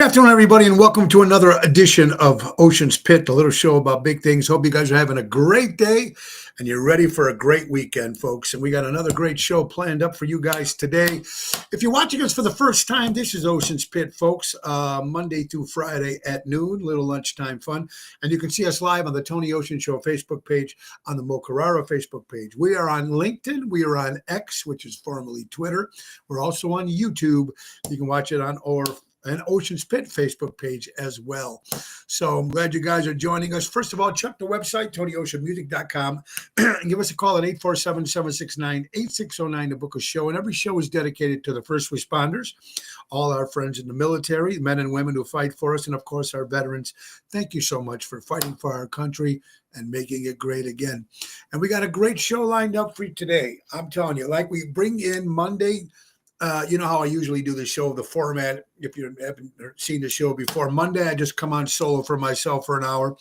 Good afternoon, everybody, and welcome to another edition of Ocean's Pit, the little show about big things. Hope you guys are having a great day and you're ready for a great weekend, folks. And we got another great show planned up for you guys today. If you're watching us for the first time, this is Ocean's Pit, folks, Monday through Friday at noon, little lunchtime fun. And you can see us live on the Tony Ocean Show Facebook page, on the Mo Carrara Facebook page. We are on LinkedIn. We are on X, which is formerly Twitter. We're also on YouTube. You can watch it on an Ocean's Pit Facebook page as well. So I'm glad you guys are joining us. First of all, check the website, TonyOceanMusic.com, and give us a call at 847-769-8609 to book a show. And every show is dedicated to the first responders, all our friends in the military, men and women who fight for us, and of course, our veterans. Thank you so much for fighting for our country and making it great again. And we got a great show lined up for you today. I'm telling you, like we bring in Monday. You know how I usually do the show, the format, if you haven't seen the show before. Monday, I just come on solo for myself for an hour.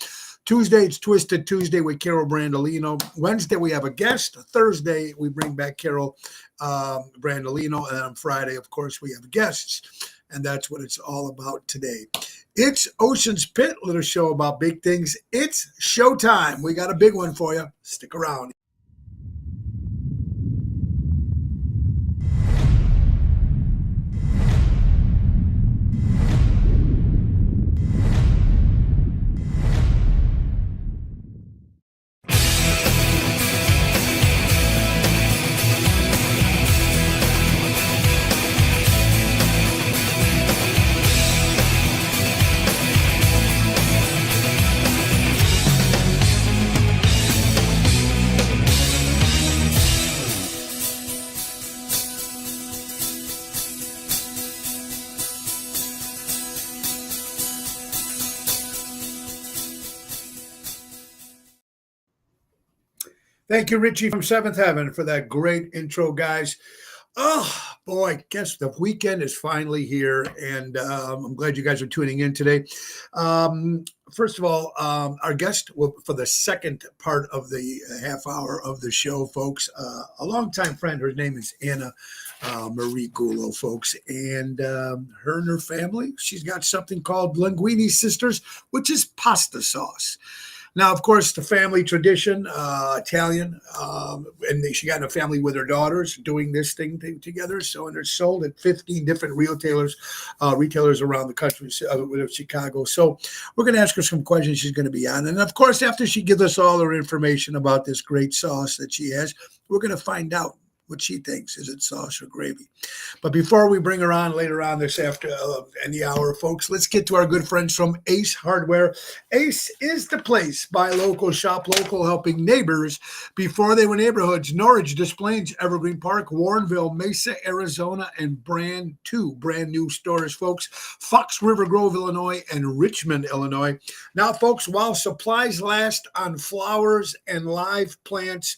Tuesday, it's Twisted Tuesday with Carol Brandolino. Wednesday, we have a guest. Thursday, we bring back Carol Brandolino. And on Friday, of course, we have guests. And that's what it's all about today. It's Ocean's Pit, a little show about big things. It's showtime. We got a big one for you. Stick around. Thank you, Richie from Seventh Heaven, for that great intro, guys. Oh, boy, guess the weekend is finally here, and I'm glad you guys are tuning in today. First of all, our guest for the second part of the half hour of the show, folks, a longtime friend. Her name is Anna Marie Gulo, folks, and her and her family, she's got something called Linguini Sisters, which is pasta sauce. Now, of course, the family tradition, Italian, and she got in a family with her daughters doing this thing together. So, and they're sold at 15 different retailers around the country, with Chicago. So we're going to ask her some questions. She's going to be on. And of course, after she gives us all her information about this great sauce that she has, we're going to find out what she thinks. Is it sauce or gravy? But before we bring her on later on this after in the hour, folks, let's get to our good friends from Ace Hardware. Ace is the place. Buy local, shop local, helping neighbors before they were neighborhoods. Norridge, Des Plaines, Evergreen Park, Warrenville, Mesa, Arizona, and brand new stores, folks. Fox River Grove, Illinois, and Richmond, Illinois. Now, folks, while supplies last on flowers and live plants,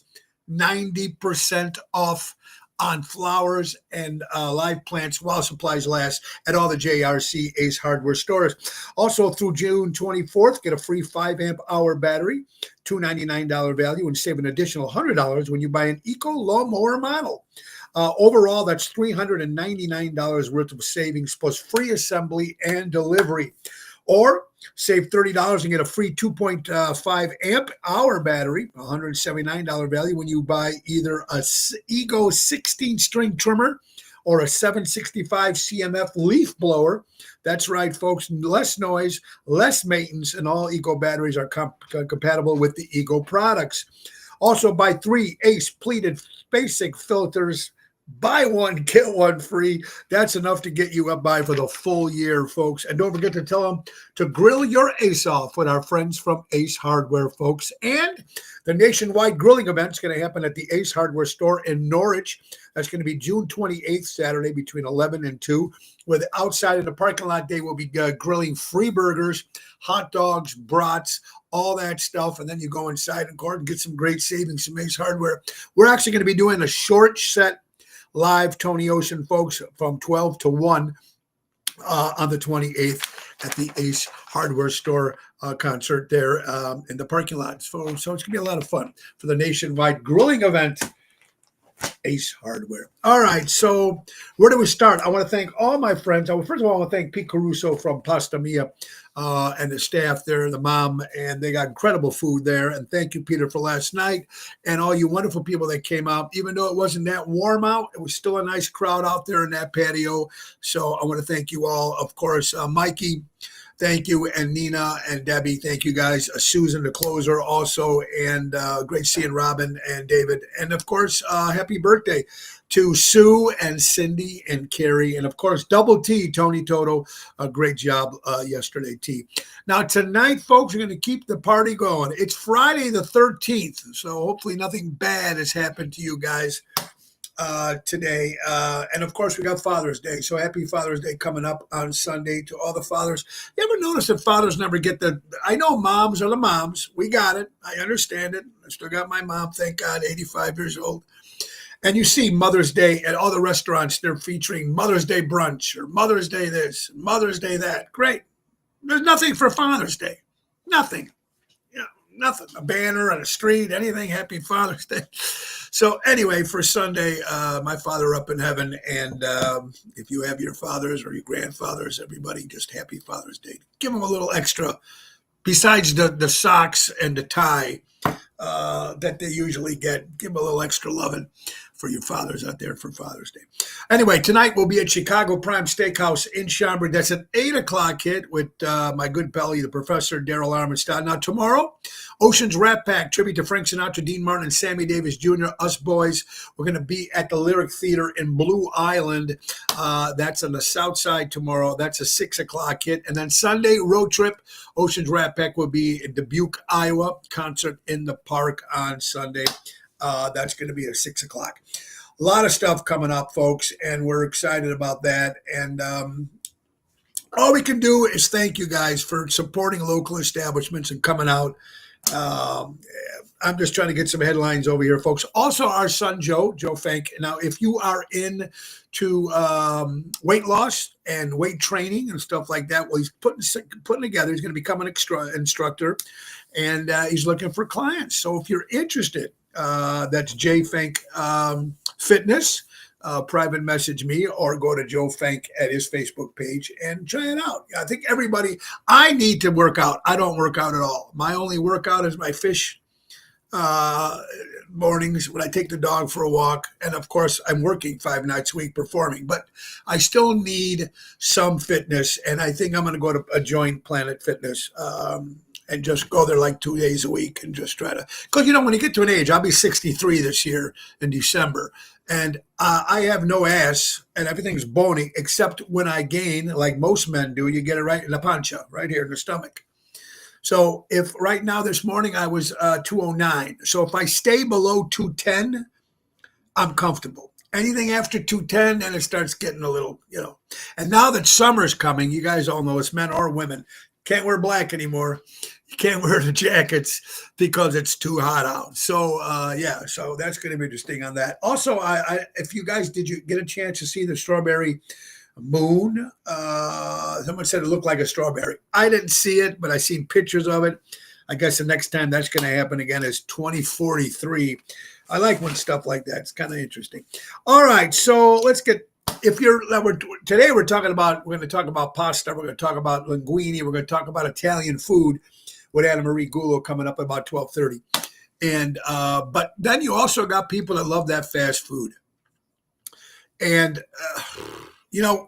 90% off on flowers and live plants while supplies last at all the JRC Ace Hardware stores. Also, through June 24th, get a free 5-amp hour battery, $299 value, and save an additional $100 when you buy an Eco lawnmower model. Overall, that's $399 worth of savings plus free assembly and delivery. Or save $30 and get a free 2.5 amp hour battery, $179 value when you buy either a Ego 16-string trimmer or a 765 CMF leaf blower. That's right, folks. Less noise, less maintenance, and all Ego batteries are compatible with the Ego products. Also, buy 3 Ace pleated basic filters. Buy one, get one free. That's enough to get you up by for the full year, folks. And don't forget to tell them to grill your ace off with our friends from Ace Hardware, folks. And the nationwide grilling event is going to happen at the Ace Hardware store in Norridge. That's going to be June 28th, Saturday, between 11 and 2, where the outside of the parking lot, they will be grilling free burgers, hot dogs, brats, all that stuff. And then you go inside and get some great savings from Ace Hardware. We're actually going to be doing a short set live Tony Ocean, folks, from 12 to 1 on the 28th at the Ace Hardware store concert there in the parking lot. So it's going to be a lot of fun for the nationwide grilling event Ace Hardware. All right, so where do we start? I want to thank all my friends. First of all, I want to thank Pete Caruso from Pasta Mia and the staff there, the mom, and they got incredible food there. And thank you, Peter, for last night and all you wonderful people that came out. Even though it wasn't that warm out, it was still a nice crowd out there in that patio. So I want to thank you all. Of course, Mikey, thank you, and Nina and Debbie, thank you guys. Susan, the closer, also, and great seeing Robin and David. And of course, happy birthday to Sue and Cindy and Carrie, and of course, Double T, Tony Toto. A great job yesterday, T. Now tonight, folks, we're going to keep the party going. It's Friday the 13th, so hopefully nothing bad has happened to you guys today. And of course, we got Father's Day. So happy Father's Day coming up on Sunday to all the fathers. You ever notice that fathers never get I know moms are the moms. We got it. I understand it. I still got my mom, thank God, 85 years old. And you see Mother's Day at all the restaurants, they're featuring Mother's Day brunch or Mother's Day this, Mother's Day that. Great. There's nothing for Father's Day. Nothing. Nothing. A banner on a street, anything. Happy Father's Day. So anyway, for Sunday, my father up in heaven. And if you have your fathers or your grandfathers, everybody, just happy Father's Day. Give them a little extra, besides the socks and the tie that they usually get. Give them a little extra loving for your fathers out there for Father's Day. Anyway, tonight we'll be at Chicago Prime Steakhouse in Schaumburg. That's an 8 o'clock hit with my good pal, the Professor Daryl Armenstadt. Now tomorrow, Ocean's Rat Pack, tribute to Frank Sinatra, Dean Martin, and Sammy Davis Jr., Us Boys. We're going to be at the Lyric Theater in Blue Island. That's on the south side tomorrow. That's a 6 o'clock hit. And then Sunday, road trip, Ocean's Rat Pack will be in Dubuque, Iowa. Concert in the park on Sunday. That's going to be at 6 o'clock. A lot of stuff coming up, folks, and we're excited about that. And all we can do is thank you guys for supporting local establishments and coming out. I'm just trying to get some headlines over here, folks. Also, our son, Joe Fank. Now, if you are into weight loss and weight training and stuff like that, well, he's putting together. He's going to become an instructor, and he's looking for clients. So if you're interested, that's J Fank Fitness. Private message me or go to Joe Fank at his Facebook page and try it out. I think I need to work out. I don't work out at all. My only workout is my fish mornings when I take the dog for a walk. And of course, I'm working 5 nights a week performing, but I still need some fitness. And I think I'm going to go to Join Planet Fitness and just go there like 2 days a week and just try to, because when you get to an age, I'll be 63 this year in December, and I have no ass and everything's bony except when I gain, like most men do, you get it right in the pancha, right here in the stomach. So if right now this morning I was 209, so if I stay below 210, I'm comfortable. Anything after 210, then it starts getting a little, And now that summer's coming, you guys all know it's men or women. Can't wear black anymore. You can't wear the jackets because it's too hot out. So, so that's going to be interesting on that. Also, if you guys, did you get a chance to see the strawberry moon? Someone said it looked like a strawberry. I didn't see it, but I seen pictures of it. I guess the next time that's going to happen again is 2043. I like when stuff like that. It's kind of interesting. All right, so let's get. Today we're going to talk about pasta. We're going to talk about linguine. We're going to talk about Italian food with Anna Marie Gullo coming up at about 12:30. And but then you also got people that love that fast food. And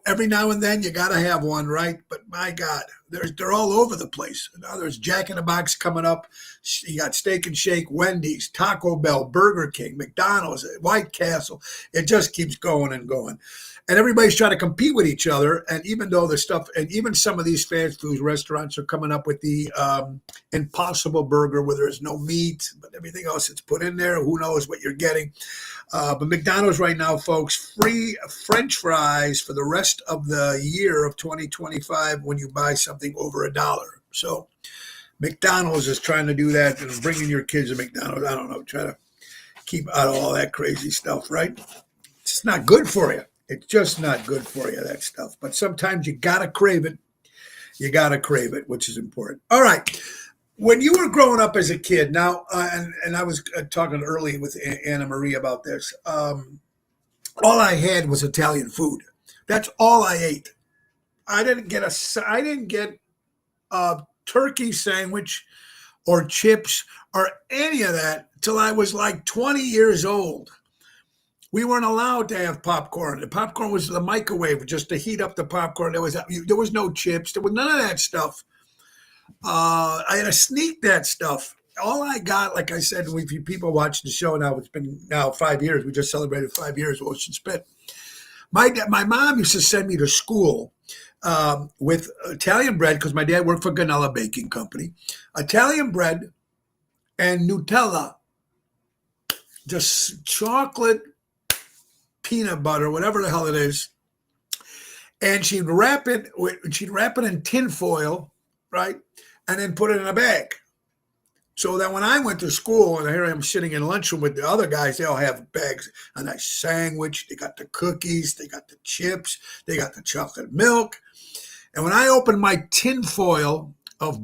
every now and then you got to have one, right? But my God, they're all over the place. Now there's Jack in the Box coming up. You got Steak and Shake, Wendy's, Taco Bell, Burger King, McDonald's, White Castle. It just keeps going and going. And everybody's trying to compete with each other. And even though even some of these fast food restaurants are coming up with the Impossible Burger where there's no meat, but everything else that's put in there, who knows what you're getting. But McDonald's right now, folks, free French fries for the rest of the year of 2025 when you buy something over $1. So McDonald's is trying to do that and bringing your kids to McDonald's. I don't know, try to keep out of all that crazy stuff, right? It's not good for you. It's just not good for you, that stuff. But sometimes you got to crave it. You got to crave it, which is important. All right. When you were growing up as a kid, now, and I was talking early with Anna Marie about this, all I had was Italian food. That's all I ate. I didn't get a turkey sandwich or chips or any of that till I was like 20 years old. We weren't allowed to have popcorn. The popcorn was the microwave just to heat up the popcorn. There was no chips. There was none of that stuff. I had to sneak that stuff. All I got, like I said, if you people watch the show now, it's been now 5 years. We just celebrated 5 years of Ocean Spit. My mom used to send me to school with Italian bread because my dad worked for Ganella Baking Company. Italian bread and Nutella, just chocolate, peanut butter, whatever the hell it is, and she'd wrap it in tin foil, right, and then put it in a bag. So that when I went to school and here I am sitting in lunchroom with the other guys, they all have bags, a nice sandwich. They got the cookies, they got the chips, they got the chocolate milk. And when I opened my tin foil of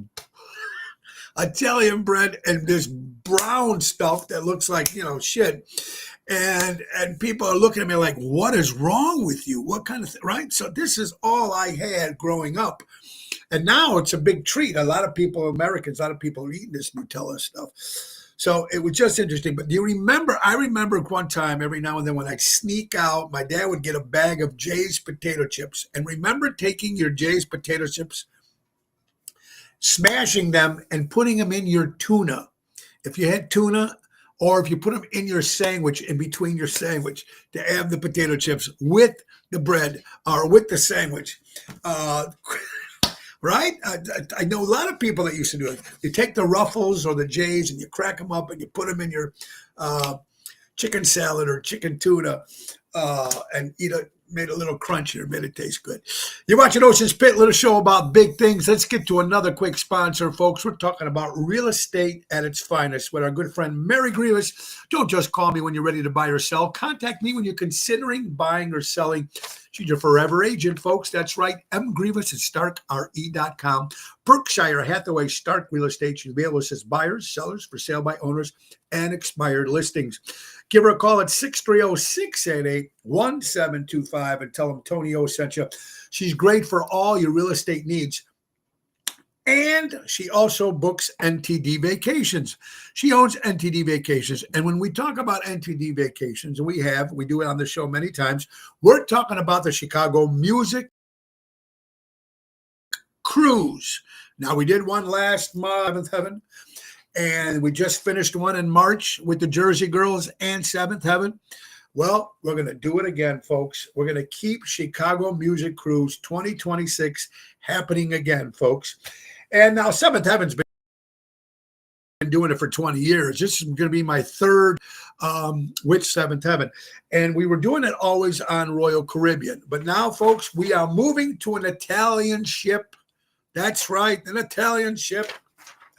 Italian bread and this brown stuff that looks like, shit, and people are looking at me like, what is wrong with you? What kind of thing, right? So this is all I had growing up. And now it's a big treat. A lot of people are eating this Nutella stuff. So it was just interesting. But do you remember, I remember one time every now and then when I'd sneak out, my dad would get a bag of Jay's potato chips. And remember taking your Jay's potato chips, smashing them and putting them in your tuna. If you had tuna, or if you put them in your sandwich, in between your sandwich, to have the potato chips with the bread or with the sandwich. Right? I know a lot of people that used to do it. You take the Ruffles or the J's and you crack them up and you put them in your chicken salad or chicken tuna and eat it. Made it a little crunchier, made it taste good. You're watching Ocean Spit, little show about big things. Let's get to another quick sponsor, folks. We're talking about real estate at its finest with our good friend Mary Grievous. Don't just call me when you're ready to buy or sell. Contact me when you're considering buying or selling. She's your forever agent, folks. That's right. M. Grievous at StarkRE.com. Berkshire Hathaway Stark Real Estate. She'll be able to assist buyers, sellers, for sale by owners, and expired listings. Give her a call at 630-688-1725 and tell them Tony O sent you. She's great for all your real estate needs. And she also books NTD Vacations. She owns NTD Vacations. And when we talk about NTD Vacations, and we do it on the show many times, we're talking about the Chicago Music Cruise. Now, we did one last month, Seventh Heaven, and we just finished one in March with the Jersey Girls and Seventh Heaven. Well, we're going to do it again, folks. We're going to keep Chicago Music Cruise 2026 happening again, folks. And now Seventh Heaven's been doing it for 20 years. This is going to be my third with Seventh Heaven. And we were doing it always on Royal Caribbean. But now, folks, we are moving to an Italian ship. That's right, an Italian ship.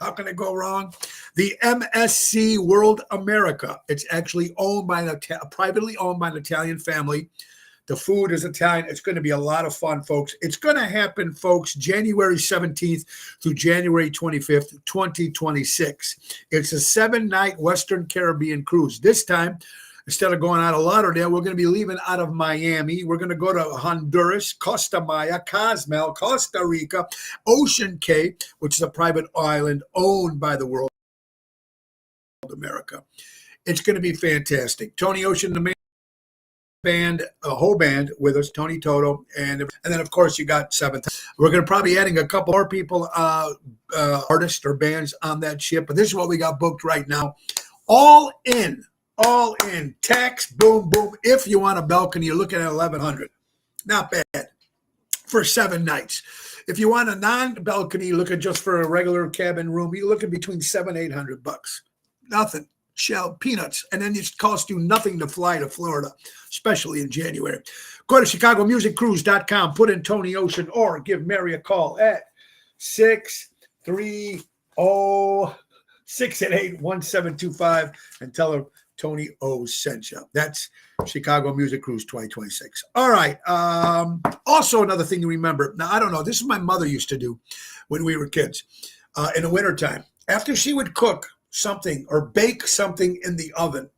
How can it go wrong? The MSC World America. It's actually privately owned by an Italian family. The food is Italian. It's going to be a lot of fun, folks. It's going to happen, folks, January 17th through January 25th, 2026. It's a 7-night Western Caribbean cruise. This time, instead of going out of Lauderdale, we're going to be leaving out of Miami. We're going to go to Honduras, Costa Maya, Cozumel, Costa Rica, Ocean Cay, which is a private island owned by the World America. It's going to be fantastic. Tony Ocean, the main band, a whole band with us, Tony Toto, and then of course you got Seventh. We're going to probably adding a couple more people, artists or bands on that ship, but this is what we got booked right now. All in, tax, boom, boom. If you want a balcony, you're looking at $1,100. Not bad for 7 nights. If you want a non-balcony, you're looking just for a regular cabin room, you're looking between $700 and $800. Nothing. Shell, peanuts, and then it costs you nothing to fly to Florida, especially in January. Go to ChicagoMusicCruise.com, put in Tony Ocean, or give Mary a call at 630-688-1725 and tell her Tony O sent you. That's Chicago Music Cruise 2026. All right. Also, another thing to remember. Now, I don't know. This is what my mother used to do when we were kids in the wintertime. After she would cook something or bake something in the oven,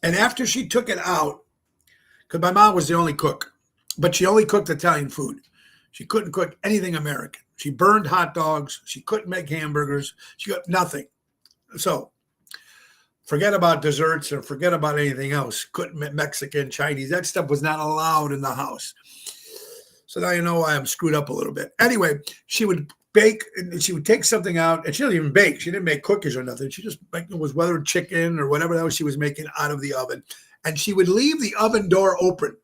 and after she took it out, because my mom was the only cook, but she only cooked Italian food. She couldn't cook anything American. She burned hot dogs. She couldn't make hamburgers. She got nothing. So forget about desserts or forget about anything else. Couldn't make Mexican, Chinese. That stuff was not allowed in the house. So now you know why I'm screwed up a little bit. Anyway, she would bake and she would take something out, and she didn't even bake. She didn't make cookies or nothing. She just was whether chicken or whatever else she was making out of the oven. And she would leave the oven door open.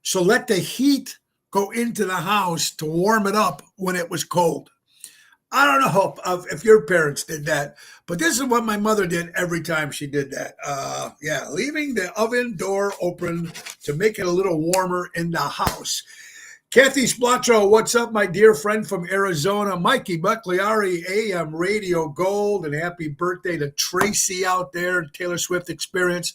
So let the heat go into the house to warm it up when it was cold. I don't know if your parents did that, but this is what my mother did every time she did that. Yeah, leaving the oven door open to make it a little warmer in the house. Kathy Splatro, what's up, my dear friend from Arizona? Mikey Buckley, AM Radio Gold, and happy birthday to Tracy out there, Taylor Swift Experience.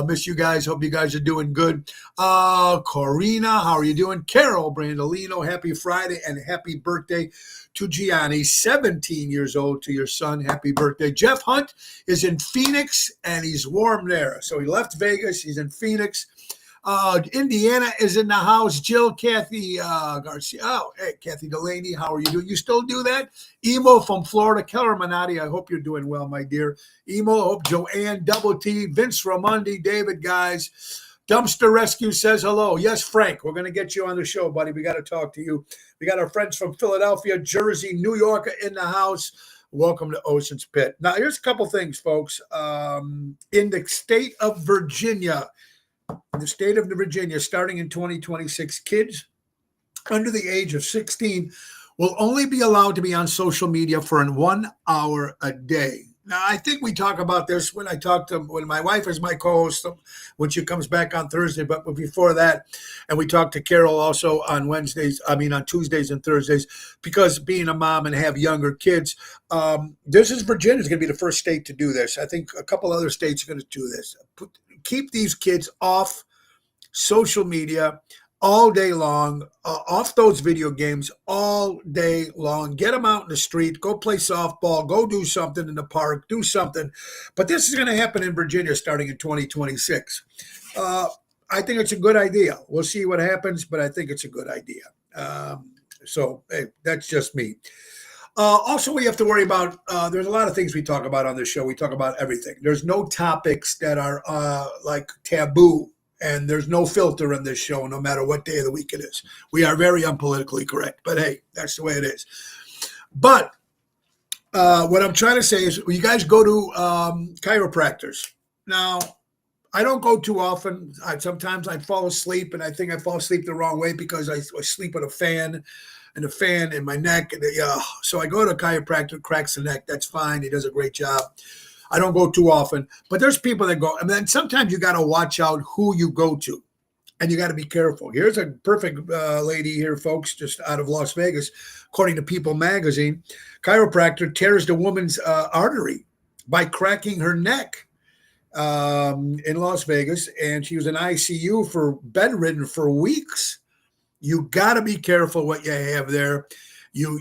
Miss you guys. Hope you guys are doing good. Corina, how are you doing? Carol Brandolino, happy Friday and happy birthday to Gianni, 17 years old, to your son. Happy birthday. Jeff Hunt is in Phoenix, and he's warm there. So he left Vegas. He's in Phoenix. Indiana is in the house. Jill, Kathy Garcia. Oh, hey, Kathy Delaney, how are you doing? You still do that? Emo from Florida. Keller Minotti, I hope you're doing well, my dear. Emo, I hope Joanne, Double T, Vince Ramondi, David, guys. Dumpster Rescue says hello. Yes, Frank, we're going to get you on the show, buddy. We got to talk to you. We got our friends from Philadelphia, Jersey, New York in the house. Welcome to Ocean's Pit. Now, here's a couple things, folks. In the state of Virginia, starting in 2026, kids under the age of 16 will only be allowed to be on social media for 1 hour a day. Now, I think we talk about this when my wife is my co-host, when she comes back on Thursday, but before that, and we talk to Carol also on Tuesdays and Thursdays, because being a mom and have younger kids, Virginia is going to be the first state to do this. I think a couple other states are going to do this. Keep these kids off social media all day long, off those video games all day long. Get them out in the street, go play softball, go do something in the park, do something. But this is going to happen in Virginia starting in 2026. I think it's a good idea. We'll see what happens, but I think it's a good idea. Hey, that's just me. Also, we have to worry about, there's a lot of things we talk about on this show. We talk about everything. There's no topics that are like taboo, and there's no filter in this show, no matter what day of the week it is. We are very unpolitically correct, but hey, that's the way it is. But what I'm trying to say is you guys go to chiropractors. Now, I don't go too often. Sometimes I fall asleep, and I think I fall asleep the wrong way because I sleep with a fan in my neck. So I go to a chiropractor, cracks the neck. That's fine. He does a great job. I don't go too often, but there's people that go. And then sometimes you got to watch out who you go to, and you got to be careful. Here's a perfect lady here, folks, just out of Las Vegas. According to People magazine, chiropractor tears the woman's artery by cracking her neck in Las Vegas, and she was in ICU for bedridden for weeks. You got to be careful what you have there. You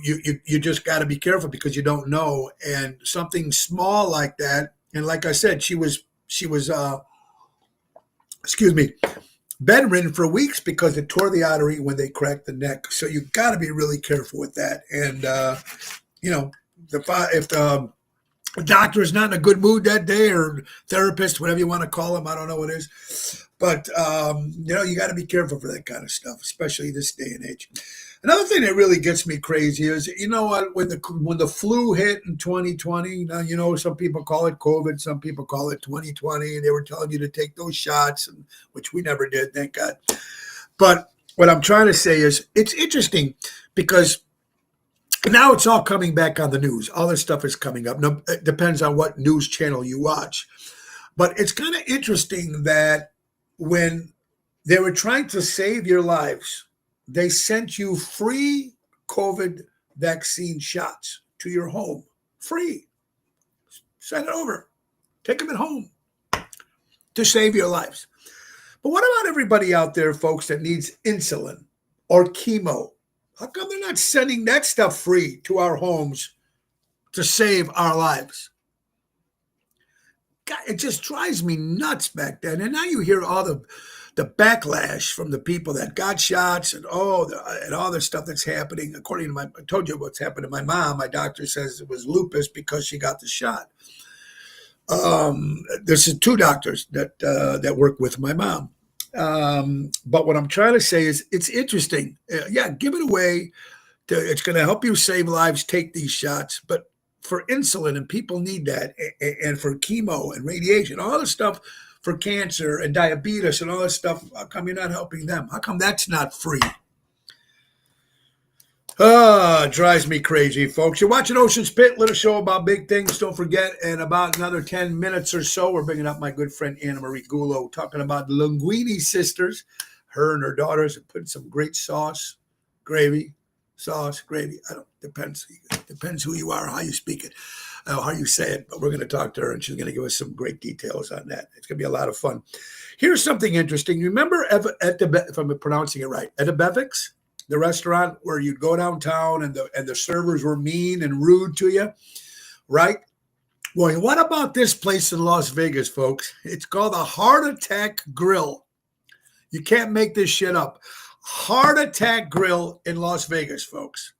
just got to be careful because you don't know. And something small like that, and like I said, she was bedridden for weeks because it tore the artery when they cracked the neck. So you got to be really careful with that. And if the doctor is not in a good mood that day, or therapist, whatever you want to call him, I don't know what it is. But, you got to be careful for that kind of stuff, especially this day and age. Another thing that really gets me crazy is, you know what, when the flu hit in 2020, now, some people call it COVID, some people call it 2020, and they were telling you to take those shots, which we never did, thank God. But what I'm trying to say is it's interesting because now it's all coming back on the news. All this stuff is coming up. Now, it depends on what news channel you watch. But it's kind of interesting that when they were trying to save your lives, they sent you free COVID vaccine shots to your home. Free. Send it over. Take them at home to save your lives. But what about everybody out there, folks, that needs insulin or chemo? How come they're not sending that stuff free to our homes to save our lives? God, it just drives me nuts back then. And now you hear all the backlash from the people that got shots and and all the stuff that's happening. According to I told you what's happened to my mom. My doctor says it was lupus because she got the shot. There's two doctors that work with my mom. But what I'm trying to say is it's interesting. Yeah, give it away. It's going to help you save lives. Take these shots, but for insulin and people need that, and for chemo and radiation, all the stuff for cancer and diabetes and all this stuff. How come you're not helping them? How come that's not free? It drives me crazy, folks. You're watching Ocean's Pit, little show about big things. Don't forget, in about another 10 minutes or so, we're bringing up my good friend Anna Marie Gullo, talking about the Linguini sisters. Her and her daughters have put some great gravy. I don't, depends who you are, how you speak it, how you say it. But we're going to talk to her, and she's going to give us some great details on that. It's going to be a lot of fun. Here's something interesting. You remember if I'm pronouncing it right, Edebevix, the restaurant where you'd go downtown and the servers were mean and rude to you, right? Well, what about this place in Las Vegas, folks? It's called the Heart Attack Grill. You can't make this shit up. Heart Attack Grill in Las Vegas, folks.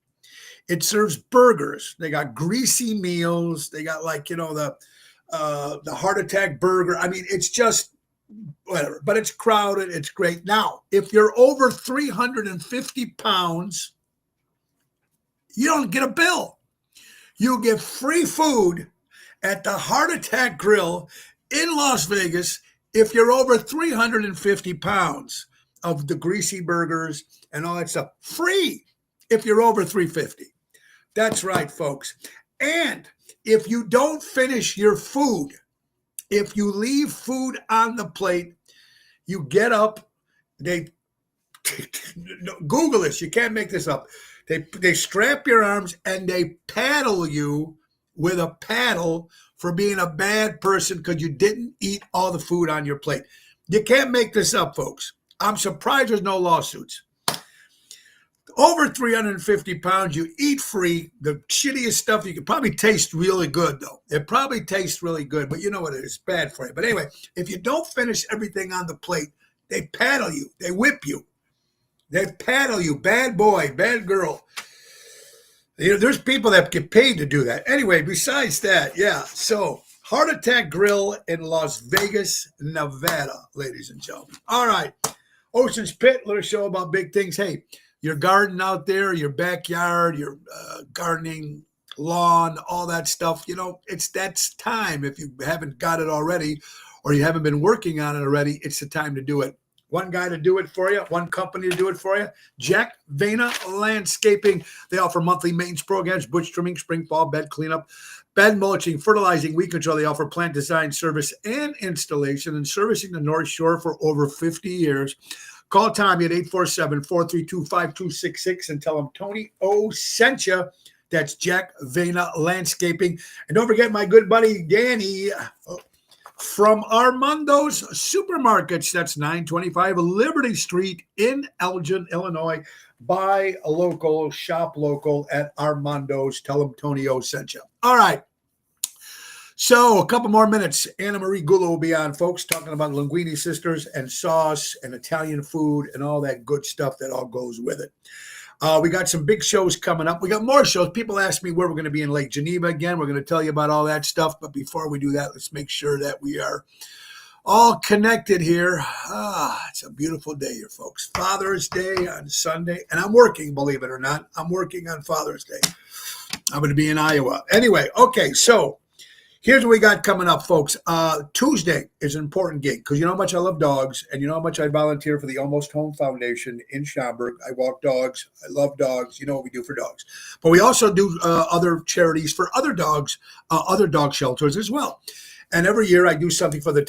It serves burgers. They got greasy meals. They got the Heart Attack burger. I mean, it's just whatever, but it's crowded. It's great. Now, if you're over 350 pounds, you don't get a bill. You get free food at the Heart Attack Grill in Las Vegas if you're over 350 pounds of the greasy burgers and all that stuff. Free if you're over 350. That's right, folks. And if you don't finish your food, if you leave food on the plate, you get up. They Google this. You can't make this up. They strap your arms and they paddle you with a paddle for being a bad person because you didn't eat all the food on your plate. You can't make this up, folks. I'm surprised there's no lawsuits. Over 350 pounds, you eat free. The shittiest stuff, you can probably taste really good, though. It probably tastes really good, but you know what? It's bad for you. But anyway, if you don't finish everything on the plate, they paddle you. They whip you. They paddle you. Bad boy, bad girl. There's people that get paid to do that. Anyway, besides that, yeah. So, Heart Attack Grill in Las Vegas, Nevada, ladies and gentlemen. All right. Ocean's Pit, little show about big things. Hey, your garden out there, your backyard, your gardening, lawn, all that stuff, that's time. If you haven't got it already or you haven't been working on it already, it's the time to do it. One guy to do it for you, one company to do it for you, Jack Vena Landscaping. They offer monthly maintenance programs, bush trimming, spring, fall, bed cleanup, bed mulching, fertilizing, weed control. They offer plant design service and installation and servicing the North Shore for over 50 years. Call Tommy at 847-432-5266 and tell him Tony O sent you. That's Jack Vena Landscaping. And don't forget my good buddy Danny from Armando's Supermarkets. That's 925 Liberty Street in Elgin, Illinois. Buy a local, shop local at Armando's. Tell them Tony O sent you. All right. So a couple more minutes. Anna Marie Gullo will be on, folks, talking about Linguini sisters and sauce and Italian food and all that good stuff that all goes with it. We got some big shows coming up. We got more shows. People ask me where we're going to be in Lake Geneva again. We're going to tell you about all that stuff. But before we do that, let's make sure that we are all connected here. It's a beautiful day here, folks. Father's Day on Sunday. And I'm working, believe it or not. I'm working on Father's Day. I'm going to be in Iowa. Anyway, okay, so here's what we got coming up, folks. Tuesday is an important gig because you know how much I love dogs and you know how much I volunteer for the Almost Home Foundation in Schaumburg. I walk dogs. I love dogs. You know what we do for dogs. But we also do other charities for other dogs, other dog shelters as well. And every year I do something for the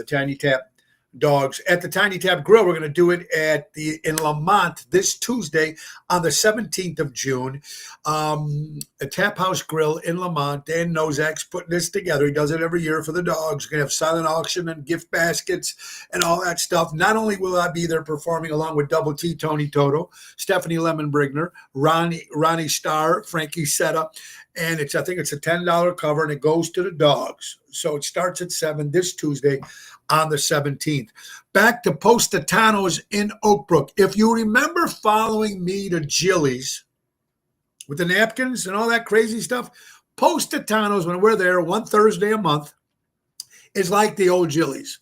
Tiny Tap dogs at the Tiny Tap Grill. We're going to do it in Lamont this Tuesday on the 17th of June. A Tap House Grill in Lamont. Dan Nozak's putting this together. He does it every year for the dogs. We're going to have silent auction and gift baskets and all that stuff. Not only will I be there performing along with Double T, Tony Toto, Stephanie Lemon Brigner, Ronnie Starr, Frankie Setta, and I think it's a $10 cover and it goes to the dogs. So it starts at 7 this Tuesday on the 17th. Back to Positano's in Oak Brook. If you remember following me to Jilly's with the napkins and all that crazy stuff, Positano's, when we're there one Thursday a month, is like the old Jilly's.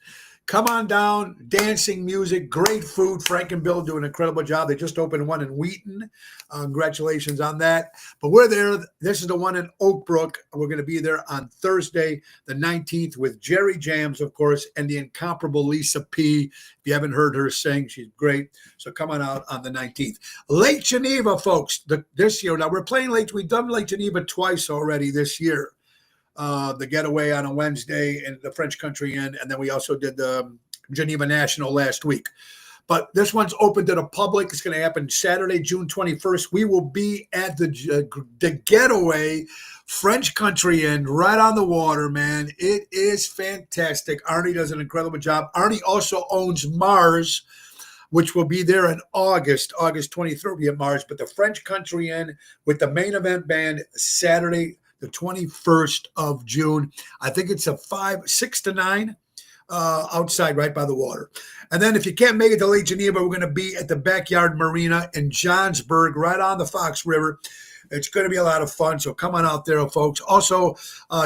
Come on down, dancing, music, great food. Frank and Bill do an incredible job. They just opened one in Wheaton. Congratulations on that. But we're there. This is the one in Oak Brook. We're going to be there on Thursday, the 19th, with Jerry Jams, of course, and the incomparable Lisa P. If you haven't heard her sing, she's great. So come on out on the 19th. Lake Geneva, folks, this year. Now, we're playing Lake. We've done Lake Geneva twice already this year. The Getaway on a Wednesday and the French Country Inn, and then we also did the Geneva National last week. But this one's open to the public. It's going to happen Saturday, June 21st. We will be at the Getaway French Country Inn right on the water, man. It is fantastic. Arnie does an incredible job. Arnie also owns Mars, which will be there in August 23rd at Mars. But the French Country Inn with the main event band Saturday, the 21st of June. I think it's a 6 to 9 outside right by the water. And then if you can't make it to Lake Geneva, we're going to be at the Backyard Marina in Johnsburg, right on the Fox River. It's going to be a lot of fun, so come on out there, folks. Also,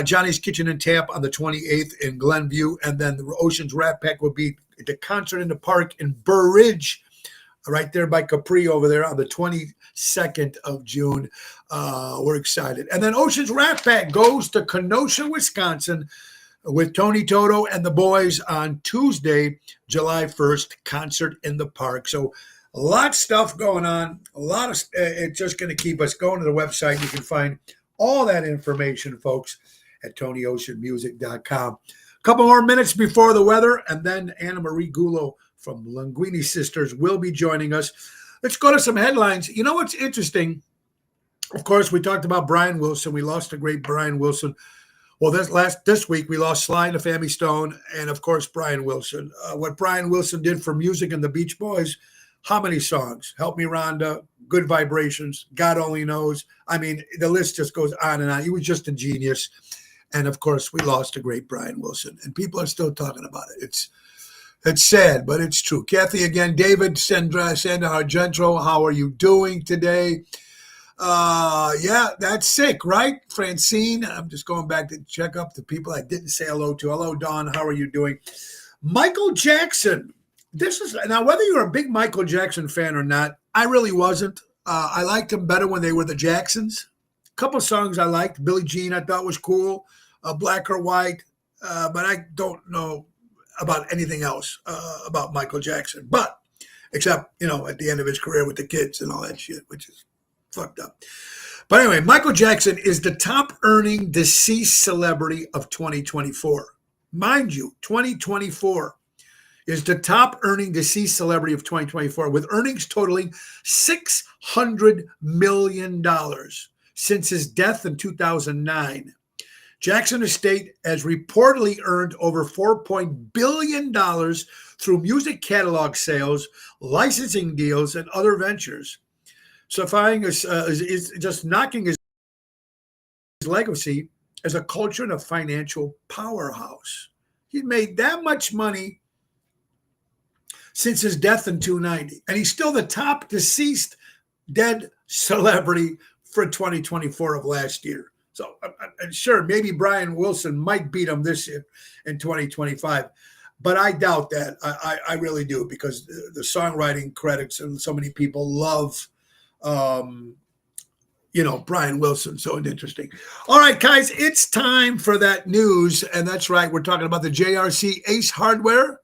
Johnny's Kitchen and Tap on the 28th in Glenview, and then the Oceans Rat Pack will be at the Concert in the Park in Burr Ridge, right there by Capri over there on the 22nd of June. We're excited. And then Ocean's Rat Pack goes to Kenosha, Wisconsin with Tony Toto and the boys on Tuesday, July 1st, Concert in the Park. So a lot of stuff going on. A lot of it's just going to keep us going to the website. You can find all that information, folks, at TonyOceanMusic.com. A couple more minutes before the weather, and then Anna Marie Gullo from Linguini Sisters will be joining us. Let's go to some headlines. You know what's interesting? Of course, we talked about Brian Wilson. We lost the great Brian Wilson. Well, this week we lost Sly and the Family Stone, and of course Brian Wilson. What Brian Wilson did for music and the Beach Boys, how many songs? Help Me Rhonda, Good Vibrations, God Only Knows. I mean, the list just goes on and on. He was just a genius. And of course, we lost the great Brian Wilson, and people are still talking about it. It's sad, but it's true. Kathy again, David, Sandra Argento, how are you doing today? Yeah, that's sick, right? Francine, I'm just going back to check up the people I didn't say hello to. Hello, Dawn, how are you doing? Michael Jackson. This is now whether you're a big Michael Jackson fan or not, I really wasn't. I liked him better when they were the Jacksons. A couple songs I liked. Billie Jean I thought was cool. Black or White, but I don't know about anything else about Michael Jackson. But except, at the end of his career with the kids and all that shit, which is fucked up. But anyway, Michael Jackson is the top earning deceased celebrity of 2024. Mind you, 2024 is the top earning deceased celebrity of 2024 with earnings totaling $600 million since his death in 2009. Jackson Estate has reportedly earned over $4 billion through music catalog sales, licensing deals, and other ventures. Safying is just knocking his legacy as a culture and a financial powerhouse. He made that much money since his death in 1990, and he's still the top deceased dead celebrity for 2024 of last year. So sure, maybe Brian Wilson might beat him this year in 2025, but I doubt that. I really do, because the songwriting credits and so many people love, Brian Wilson. So interesting. All right, guys, it's time for that news. And that's right. We're talking about the JRC Ace Hardware,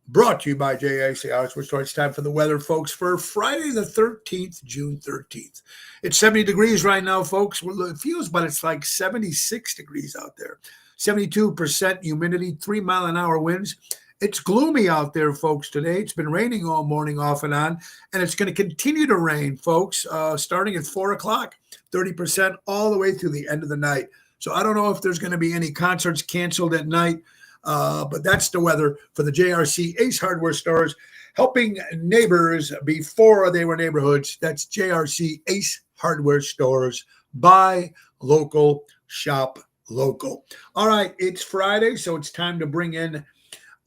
brought to you by JRC Hardware Store. It's time for the weather, folks, for Friday the 13th, June 13th. It's 70 degrees right now, folks. It feels, but it's like 76 degrees out there. 72% humidity, 3-mile-an-hour winds. It's gloomy out there, folks, today. It's been raining all morning off and on, and it's going to continue to rain, folks, starting at 4 o'clock, 30% all the way through the end of the night. So I don't know if there's going to be any concerts canceled at night, but that's the weather for the JRC Ace Hardware Stores, helping neighbors before they were neighborhoods. That's JRC Ace Hardware Stores. Buy local, shop local. All right, it's Friday, so it's time to bring in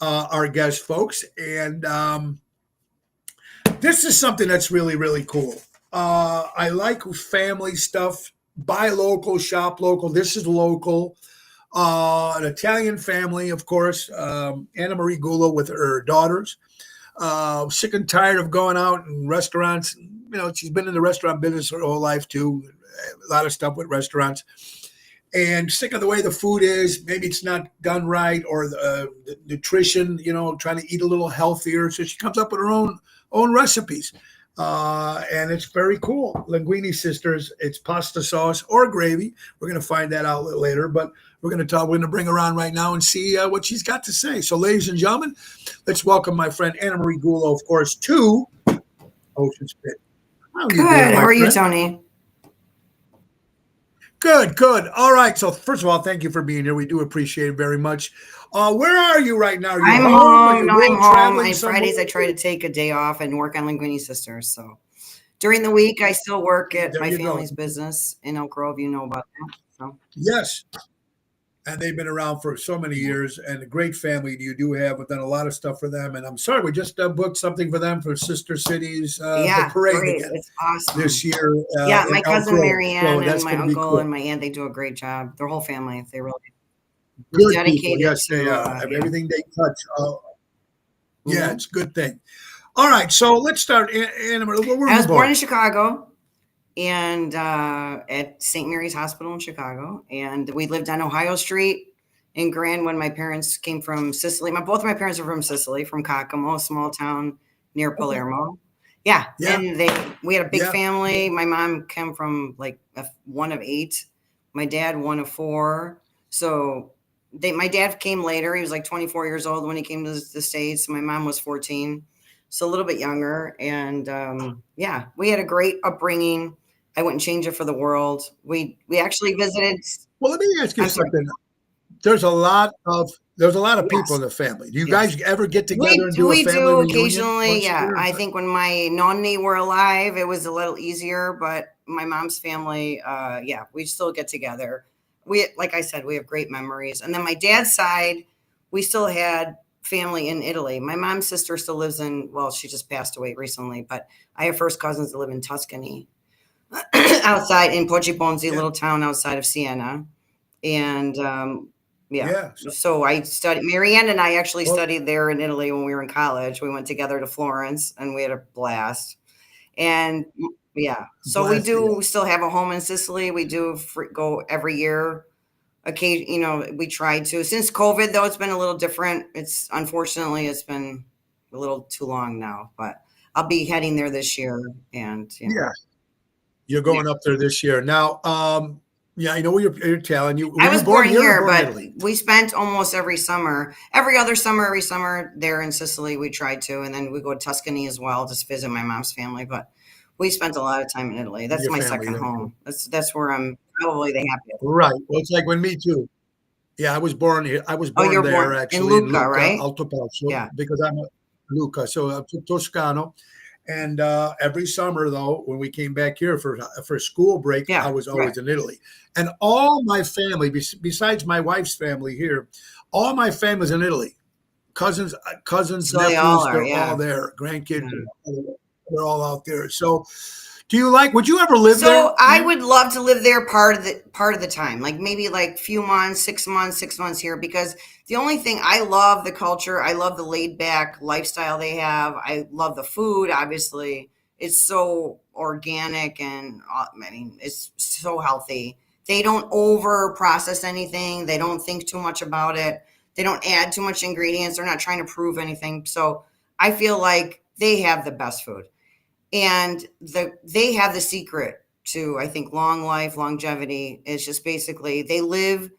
our guest folks. And this is something that's really, really cool. I like family stuff. Buy local, shop local. This is local. An Italian family, of course. Anna Marie Gullo with her daughters. Sick and tired of going out in restaurants. You know, she's been in the restaurant business her whole life too. A lot of stuff with restaurants. And sick of the way the food is. Maybe it's not done right, or the nutrition. You know, trying to eat a little healthier. So she comes up with her own recipes, and it's very cool. Linguini Sisters. It's pasta sauce or gravy. We're going to find that out later, but we're going to talk. We're going to bring her on right now and see what she's got to say. So, ladies and gentlemen, let's welcome my friend Anna Marie Gullo, of course, to Ocean Spit. How are you doing, how are you, Tony? Good, good. All right. So first of all, thank you for being here. We do appreciate it very much. Where are you right now? I'm home. No, I'm home. On Fridays, I try to take a day off and work on Linguini Sisters. So during the week, I still work at my family's business in Elk Grove. You know about that. So yes. And they've been around for so many years, and a great family you do have. We've done a lot of stuff for them, and I'm sorry we just booked something for them for Sister Cities the parade again. It's awesome this year. Yeah, my cousin Marianne and my uncle cool. and my aunt, they do a great job. Their whole family, they really good dedicated. Yes, they are. Everything they touch. Yeah, it's a good thing. All right, so let's start. Anna, I was born in Chicago. And at St. Mary's Hospital in Chicago. And we lived on Ohio Street in Grand when my parents came from Sicily. Both of my parents are from Sicily, from Cacamo, a small town near Palermo. Yeah. And we had a big family. My mom came from like one of 8. My dad, one of 4. So my dad came later. He was like 24 years old when he came to the States. My mom was 14. So a little bit younger. And we had a great upbringing. I wouldn't change it for the world. We actually visited. Well, let me ask you something. There's a lot of people in the family. Do you guys ever get together and do a family reunion? We do occasionally. Yeah, I think when my nonni were alive, it was a little easier. But my mom's family, we still get together. Like I said, we have great memories. And then my dad's side, we still had family in Italy. My mom's sister still lives she just passed away recently. But I have first cousins that live in Tuscany. Outside in Poggibonsi, little town outside of Siena. And so I studied, Marianne and I actually studied there in Italy when we were in college. We went together to Florence and we had a blast. And so we do still have a home in Sicily. We do go every year. Occasionally, we try to. Since COVID, though, it's been a little different. Unfortunately, it's been a little too long now, but I'll be heading there this year. And you're going up there this year. Now, I know what you're telling you. I was born here, but we spent almost every summer there in Sicily. We tried to, and then we go to Tuscany as well, just visit my mom's family. But we spent a lot of time in Italy. That's my second home. That's where I'm probably the happiest. Right. Well, it's like when me too. Yeah, I was born here. I was born there actually in Lucca, right? Alto Pozzo, because I'm a Lucca, so Toscano. And every summer, though, when we came back here for school break, I was always in Italy. And all my family, besides my wife's family here, all my family's in Italy. Cousins, so nephews, they're all there. Grandkids, they're all out there. So would you ever live there? So I would love to live there part of the time, like maybe like few months, 6 months here, because the only thing, I love the culture. I love the laid back lifestyle they have. I love the food. Obviously it's so organic and it's so healthy. They don't over process anything. They don't think too much about it. They don't add too much ingredients. They're not trying to prove anything. So I feel like they have the best food. And they have the secret to, I think, long life, longevity. It's just basically they live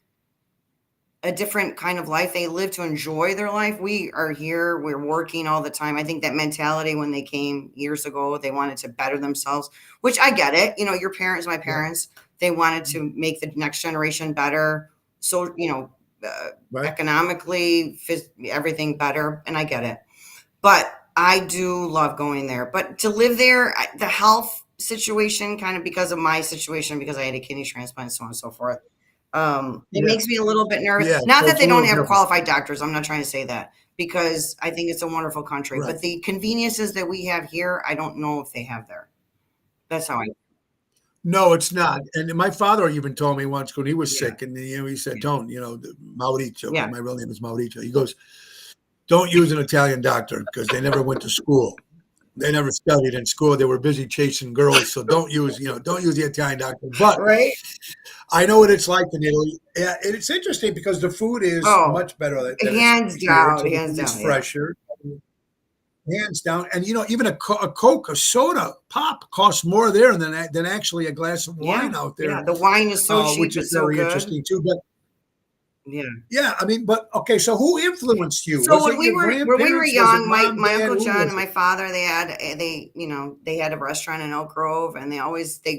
a different kind of life. They live to enjoy their life. We are here. We're working all the time. I think that mentality when they came years ago, they wanted to better themselves, which I get it. Your parents, my parents, they wanted to make the next generation better. So, economically, everything better. And I get it. But I do love going there, but to live there, the health situation, kind of because of my situation, because I had a kidney transplant, so on and so forth, It Yeah. makes me a little bit nervous. Yeah. Not So that it's a they don't little have different. qualified doctors. I'm not trying to say that because I think it's a wonderful country. Right. But the conveniences that we have here, I don't know if they have there. That's how I. No, it's not. And my father even told me once when he was Yeah, sick, and he said, yeah, "Don't, Mauricio, because yeah. my real name is Mauricio." He goes, "Don't use an Italian doctor because they never went to school. They never studied in school. They were busy chasing girls. So don't use the Italian doctor." But Right? I know what it's like in Italy. Yeah, and it's interesting because the food is Oh, much better than it's hands here. It's down, a little hands bit down. Yeah. fresher, hands down. And even a Coke, a soda pop costs more there than actually a glass of Yeah. wine out Yeah. there, The wine is so cheap, which is but so very good. interesting too. But Yeah. yeah, I mean, but okay. So who influenced you? So Was it your when we were grandparents? Was it young, mom, my dad? Uncle Who John was and it? my father, they had a restaurant in Elk Grove, and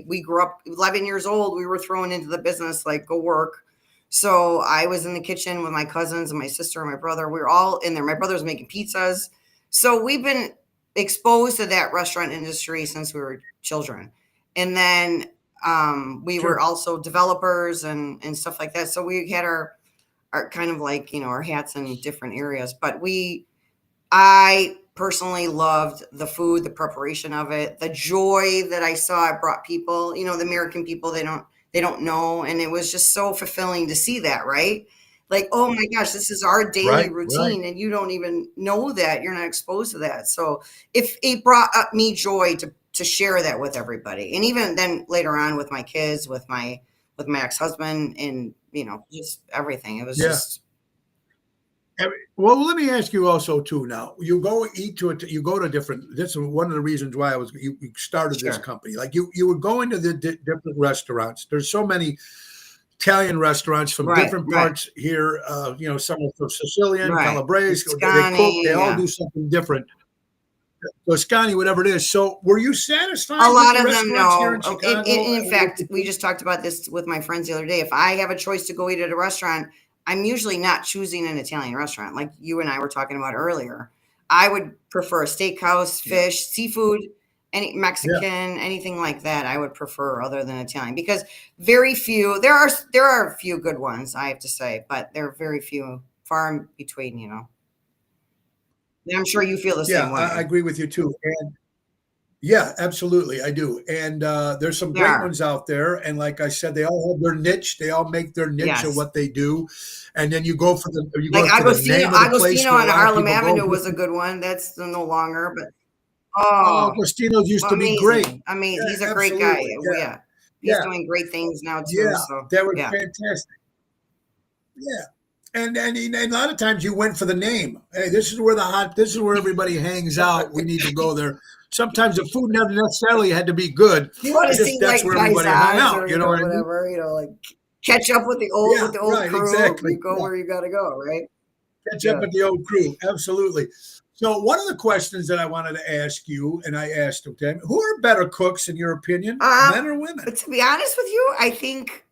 we grew up 11 years old. We were thrown into the business, like go work. So I was in the kitchen with my cousins and my sister and my brother. We were all in there. My brother was making pizzas. So we've been exposed to that restaurant industry since we were children. And then we Sure. were also developers and stuff like that. So we had our kind of like, our hats in different areas. But I personally loved the food, the preparation of it, the joy that I saw it brought people, the American people, they don't know. And it was just so fulfilling to see that, right? Like, oh my gosh, this is our daily Right, right. routine, and you don't even know that. You're not exposed to that. So if it brought up me joy to share that with everybody. And even then later on with my kids, with my ex-husband, and just everything. It was Yeah. just. Well, let me ask you also too. Now you go eat to it. You go to different. This is one of the reasons why you started this Sure. company. Like you would go into the different restaurants. There's so many Italian restaurants from Right, different right, parts here. Some are from Sicilian, right. Calabrese. They cook. They Toscani, all yeah. do something different. Toscani, whatever it is. So, were you A satisfied with lot the of them restaurants here know. in Oh, Chicago? in fact, we just talked about this with my friends the other day. If I have a choice to go eat at a restaurant, I'm usually not choosing an Italian restaurant like you and I were talking about earlier. I would prefer a steakhouse, Yeah, fish, seafood, any yeah, Mexican, anything like that. I would prefer other than Italian because very few. There are a few good ones, I have to say, but there are very few, far in between. And I'm sure you feel the yeah. same I way. agree with you too. Yeah, absolutely, I do, and, there's some There great are. ones out there, and like I said, they all have their niche, they all make their niche of Yes. what they do, and then you Like go for the name of the place Agostino where a on lot of Harlem people go. Avenue was a good one. That's no longer, but Oh, oh, Agostino's used to be great. amazing. I mean, he's a Yeah, great guy. absolutely, yeah, Yeah. He's yeah, doing great things now too. yeah, So that was yeah. fantastic, yeah, and a lot of times you went for the name. "Hey, this is where everybody hangs out, we need to go there." Sometimes the food never necessarily had to be good, If you want to it just see that's like where everybody hung paisans out, or you know what I mean? whatever, like catch up with Yeah, the old right, crew, exactly, you go yeah. where you gotta go, right? Catch up Yeah. with the old crew. Absolutely. So, one of the questions that I wanted to ask you, and I asked them, Tim, who are better cooks in your opinion, men Um, or women? but to be honest with you, I think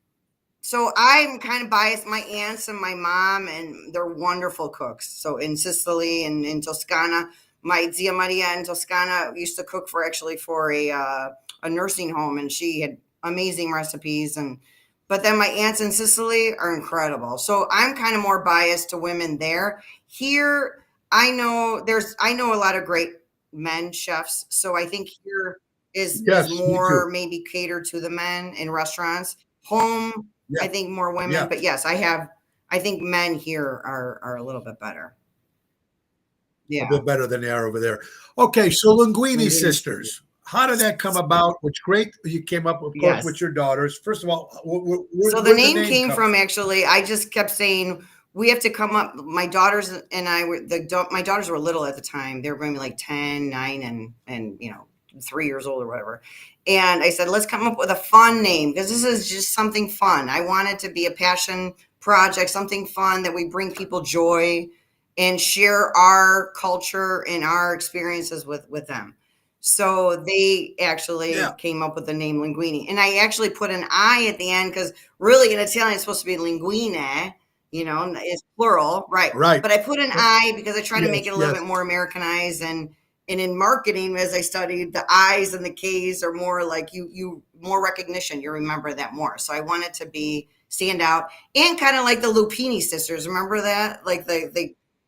so. I'm kind of biased. My aunts and my mom, and they're wonderful cooks. So in Sicily and in Toscana, my Zia Maria in Toscana used to cook for a nursing home, and she had amazing recipes. And but then my aunts in Sicily are incredible. So I'm kind of more biased to women there. Here, I know a lot of great men chefs. So I think here is Yes, me too. more maybe catered to the men in restaurants. Home, Yeah, I think more women, yeah, but yes, I think men here are a little bit better. a Yeah. bit better than they are over there. Okay, so Linguini Linguini. sisters. How did that come about? Which great you came up, of course, with Yes. your daughters. First of all, So the where did the name name came come from, from? actually, I just kept saying we have to come up. My daughters and I were my daughters were little at the time. They were maybe like 10, 9, and 3 years old or whatever. And I said, let's come up with a fun name because this is just something fun. I want it to be a passion project, something fun that we bring people joy and share our culture and our experiences with them. So they actually Yeah, came up with the name Linguini. And I actually put an I at the end because really in Italian it's supposed to be linguine, it's plural, right? right. But I put an Uh, I because I try to make Yes, it a little yes, bit more Americanized, and And in marketing, as I studied, the I's and the K's are more like you more recognition. You remember that more. So I wanted to be stand out and kind of like the Lupini sisters. Remember that? Like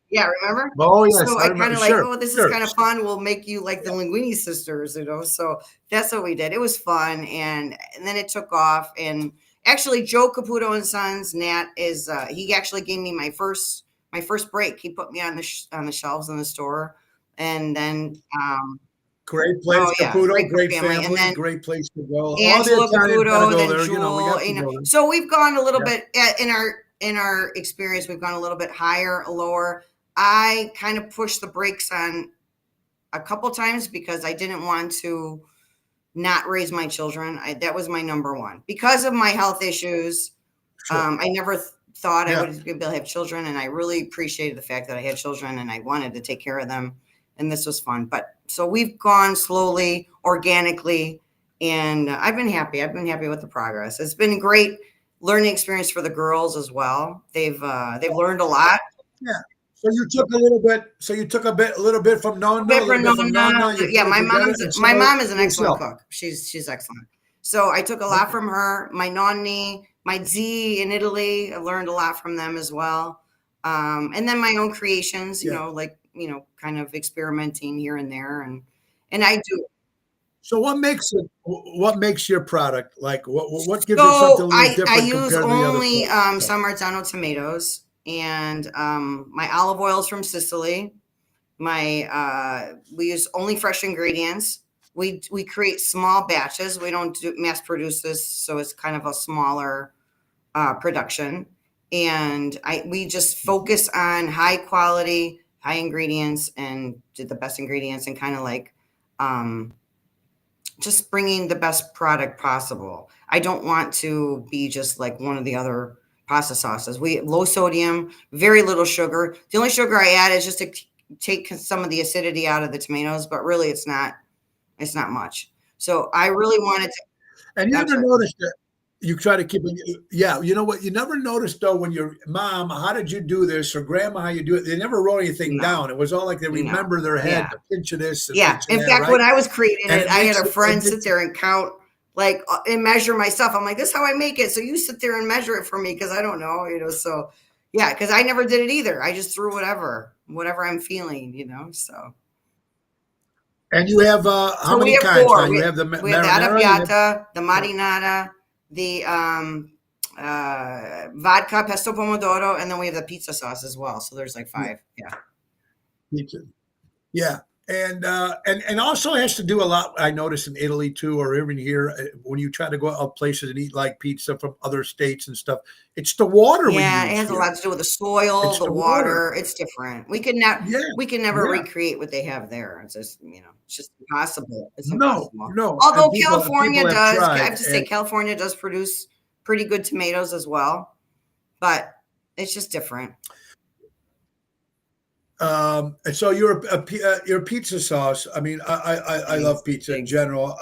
yeah, remember? Oh yes, So I I kind remember. of like, Sure, oh, this is sure. kind of fun. We'll make you like the Linguini sisters, So that's what we did. It was fun, and then it took off. And actually, Joe Caputo and Sons, Nat is he actually gave me my first break. He put me on the shelves in the store, and then Great place, oh yeah, Caputo. great cook Great family, and family. then Great place to go. All the Angela Italians got to Caputo, go then there. You know, we Jewel. got to go there. So we've gone a little Yeah. bit in our experience. We've gone a little bit higher, lower. I kind of pushed the brakes on a couple times because I didn't want to not raise my children. That was my number one because of my health issues. Sure. I never thought I Yeah. would be able to have children, and I really appreciated the fact that I had children and I wanted to take care of them, and this was fun. But so we've gone slowly, organically, and I've been happy. I've been happy with the progress. It's been a great learning experience for the girls as well. They've learned a lot. Yeah. So you took a little bit. So you took a little bit from Nonna, a little bit from Nonna. You Yeah, put it together and my started mom is an excellent yourself. cook. She's excellent. So I took a lot Okay. from her. My nonni, my Z in Italy, I learned a lot from them as well. And then my own creations, Yeah. kind of experimenting here and there, and I do. So what makes it? What makes your product like? What gives it something a So little I different use compared to the other only products? San Marzano tomatoes, and my olive oils from Sicily. We use only fresh ingredients. We create small batches. We don't mass produce this, so it's kind of a smaller production. And we just focus on high quality, high ingredients, and did the best ingredients, and kind of like um, just bringing the best product possible. I don't want to be just like one of the other pasta sauces. We low sodium, very little sugar. The only sugar I add is just to take some of the acidity out of the tomatoes, but really it's not much. So I really wanted to. And you I'm ever sorry. noticed that you try to keep it? Yeah, you know what? You never noticed though when your mom, how did you do this, or grandma, how you do it? They never wrote anything No, down. It was all like they no, remember their head, yeah, a pinch of this, a yeah. pinch of In that, fact, right? when I was creating And it, it I had makes a it. It friend sit makes there and count like and measure my stuff. I'm like, this is how I make it. So you sit there and measure it for me because I don't know, So yeah, because I never did it either. I just threw whatever I'm feeling. and you have how So we many have kinds now? four. You have the We have the marinara. You have arrabbiata, the marinara, the vodka pesto pomodoro, and then we have the pizza sauce as well. So there's like yeah, five. Yeah. pizza. Yeah, and also has to do a lot. I notice in Italy too, or even here, when you try to go out places and eat like pizza from other states and stuff, it's the water we Yeah, it use has a here. lot to do with the soil, It's the the water. water. It's different. We can never Yeah. recreate what they have there. It's just impossible. It's No, impossible. no, and Although people California have does, I tried, have to say, and California does produce pretty good tomatoes as well, but it's just different. and so your pizza sauce. I mean, I Thanks. love pizza in Thanks. general.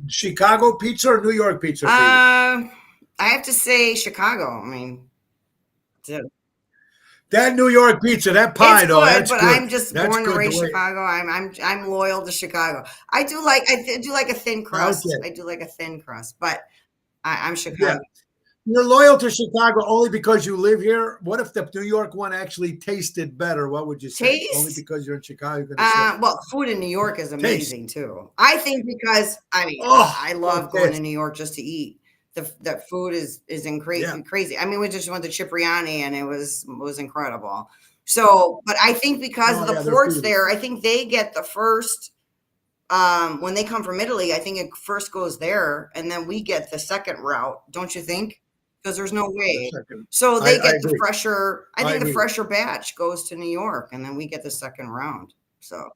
Chicago pizza or New York pizza for you? I have to say Chicago. I mean, That New York pizza, that it's pie though, good, that's but I'm good. just That's born and good. The raised way. Chicago. I'm loyal to Chicago. I do like a thin crust. Okay, I do like a thin crust, but I'm yeah. Chicago. You're loyal to Chicago only because you live here. What if the New York one actually tasted better? What would you say? Only Taste. because you're in Chicago, you're going to say Well, food in New York is taste. amazing too. I think because I mean Oh, I love going to fantastic. New York just to eat. The food is Yeah, crazy. I mean, we just went to Cipriani and it was incredible. So, but I think because of oh the yeah, their ports food is. there, I think they get the first when they come from Italy. I think it first goes there, and then we get the second route. Don't you think? Because there's no The way. second. So I they I get the agree. fresher. I I think the agree. fresher batch goes to New York, and then we get the second round. So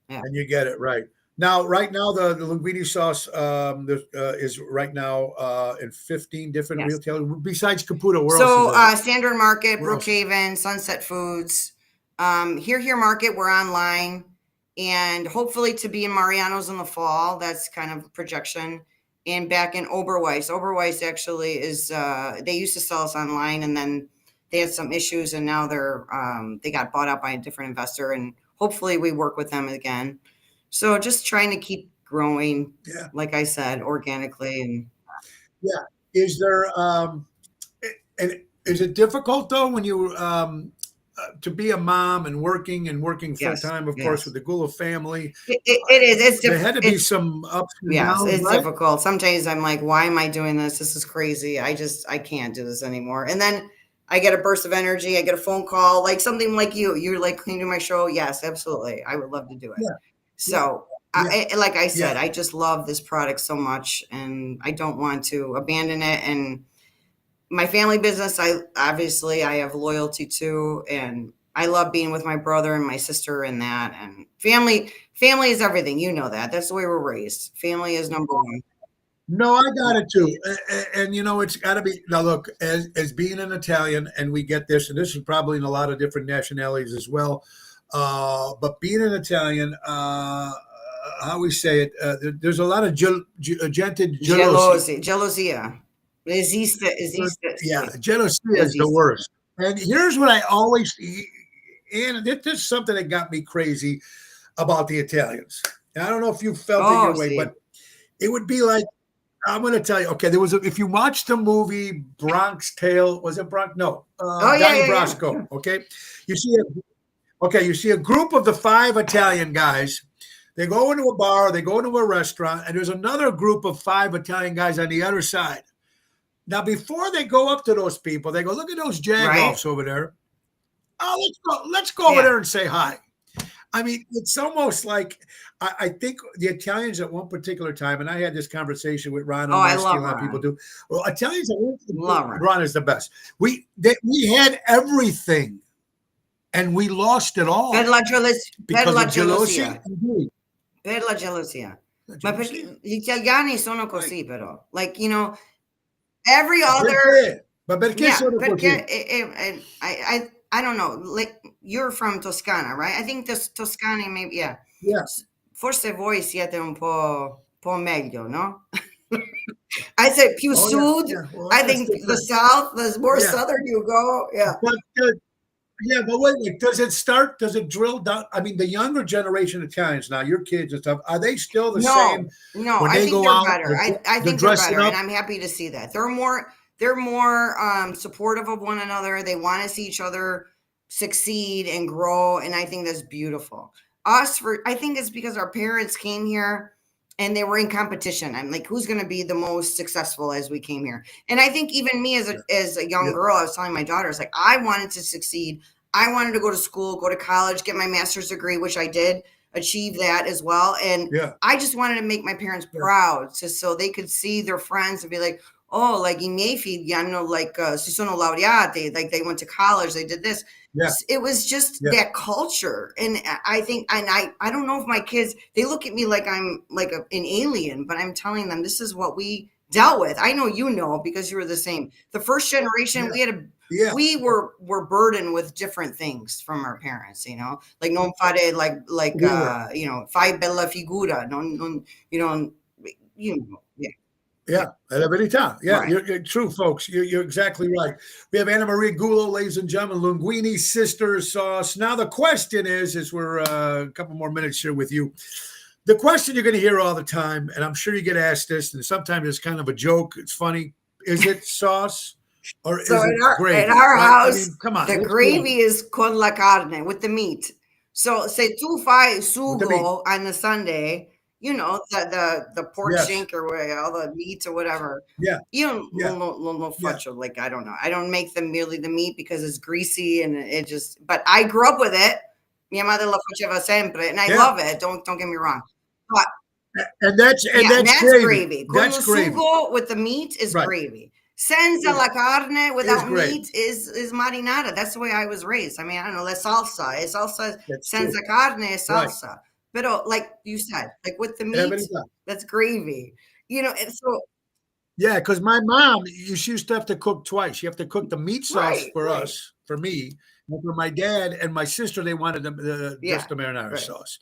yeah. And you get it right. Now, right now, the linguine sauce is right now in 15 different Yes. retailers. Besides Caputo, where else is So it at? Standard Market, Where else is it? Brookhaven, Sunset Foods, Here Market. We're online, and hopefully to be in Mariano's in the fall. That's kind of a projection. And back in Oberweis. Oberweis actually is. They used to sell us online, and then they had some issues, and now they got bought out by a different investor. And hopefully we work with them again. So just trying to keep growing, Yeah. like I said, organically. And Yeah. Is there and is it difficult though when you to be a mom and working full yes, time, of course, with yes, the Gula family? it is. There had to be It's some ups and yes, downs, it's right? difficult. Sometimes I'm like, why am I doing this? This is crazy. I can't do this anymore. And then I get a burst of energy. I get a phone call, like something like you. You're like, can you do my show? Yes, absolutely. I would love to do it. Yeah. Yeah. So, Yeah. like I said, Yeah. I just love this product so much, and I don't want to abandon it. And my family business, I have loyalty to, and I love being with my brother and my sister and that. And family is everything. You know that. That's the way we're raised. Family is number one. No, I got it too. And you know, it's got to be now. Look, as being an Italian, and we get this, and this is probably in a lot of different nationalities as well. But being an Italian, how we say it, there's a lot of gente jealousy. Gelosia. Esiste, Yeah, sì. jealousy is the Esiste. worst. And here's what I always, and this is something that got me crazy about the Italians. And I don't know if you felt it Oh, your way, sì. but it would be like, I'm going to tell you. Okay, if you watch the movie Bronx Tale, was it Bronx? No, Oh, yeah, Donnie yeah, yeah. Brasco. Okay, you see, you see a group of the 5 Italian guys. They go into a bar, they go into a restaurant, and there's another group of 5 Italian guys on the other side. Now, before they go up to those people, they go, look at those Right? jagoffs over there. Oh, let's go over Yeah. there and say hi. I mean, it's almost like I think the Italians at one particular time, and I had this conversation with Ron Oh, I Onesti, love a lot of people Ron. do. Well, Italians, Love Ron. Ron is the best. We had everything, and we lost it Per all la gelos per because la of jealousy. gelosia. Per la gelosia. Ma Jealousy. perché gli italiani sono così però. Like, every Ma other perché? Ma perché yeah, sono perché così? I don't know, like you're from Toscana, right? I think this Toscani maybe yeah. Yeah, Forse voi siete un po' meglio, no? I said più oh yeah, sud. yeah. Well, I that's think the different. south, the more Yeah, southern you go, yeah. but yeah, but wait, does it start? Does it drill down? I mean, the younger generation of Italians now, your kids and stuff, are they still the same No, no, when I they think go they're out? better. I They're think they're dressing better, and up. I'm happy to see that. They're more supportive of one another. They want to see each other succeed and grow, and I think that's beautiful. I think it's because our parents came here and they were in competition. I'm like, who's going to be the most successful as we came here? And I think even me Yeah, as a young yeah, girl, I was telling my daughters like I wanted to succeed. I wanted to go to school, go to college, get my master's degree, which I did achieve that as well. And yeah, I just wanted to make my parents yeah, proud, so they could see their friends and be like, oh, like i miei figli hanno like si sono laureati, like they went to college, they did this. yeah, It was just yeah, that culture, and I think, and I don't know if my kids, they look at me like I'm like an alien, but I'm telling them this is what we dealt with. I know because you were the same. The first generation, yeah, yeah. we were burdened with different things from our parents, like non fare like We were. fai bella figura, non yeah, yeah, Yeah, at every time. Yeah, right. you're true, folks. You're exactly right. We have Anna Maria Gullo, ladies and gentlemen, Linguini Sister Sauce. Now the question is, as we're a couple more minutes here with you, the question you're going to hear all the time, and I'm sure you get asked this, and sometimes it's kind of a joke. It's funny. Is it sauce or is So it in gravy? our Right? I house, mean, come on, the let's be gravy honest. is con la carne, with the meat. So se tu fai With the meat. sugo on a Sunday, the pork Yes. shank or all the meats or whatever. Yeah. Io Yeah. non Yeah. faccio, like, I don't know. I don't make them merely the meat because it's greasy and it just, but I grew up with it. Mia madre lo faceva sempre, and I Yeah. love it. Don't get me wrong. But And that's yeah, that's gravy. gravy. Con That's lo gravy. sugo with the meat is Right. gravy. Senza Is la carne, is without gravy. meat, is marinara. That's the way I was raised. I mean, I don't know, la salsa. Es salsa That's true. senza carne es Right. salsa. But like you said, like with the Every meat, time. that's gravy. And so Yeah, because my mom, she used to have to cook twice. You have to cook the meat sauce right, for right. us, for me, and for my dad and my sister. They wanted Yeah, just the marinara right. sauce.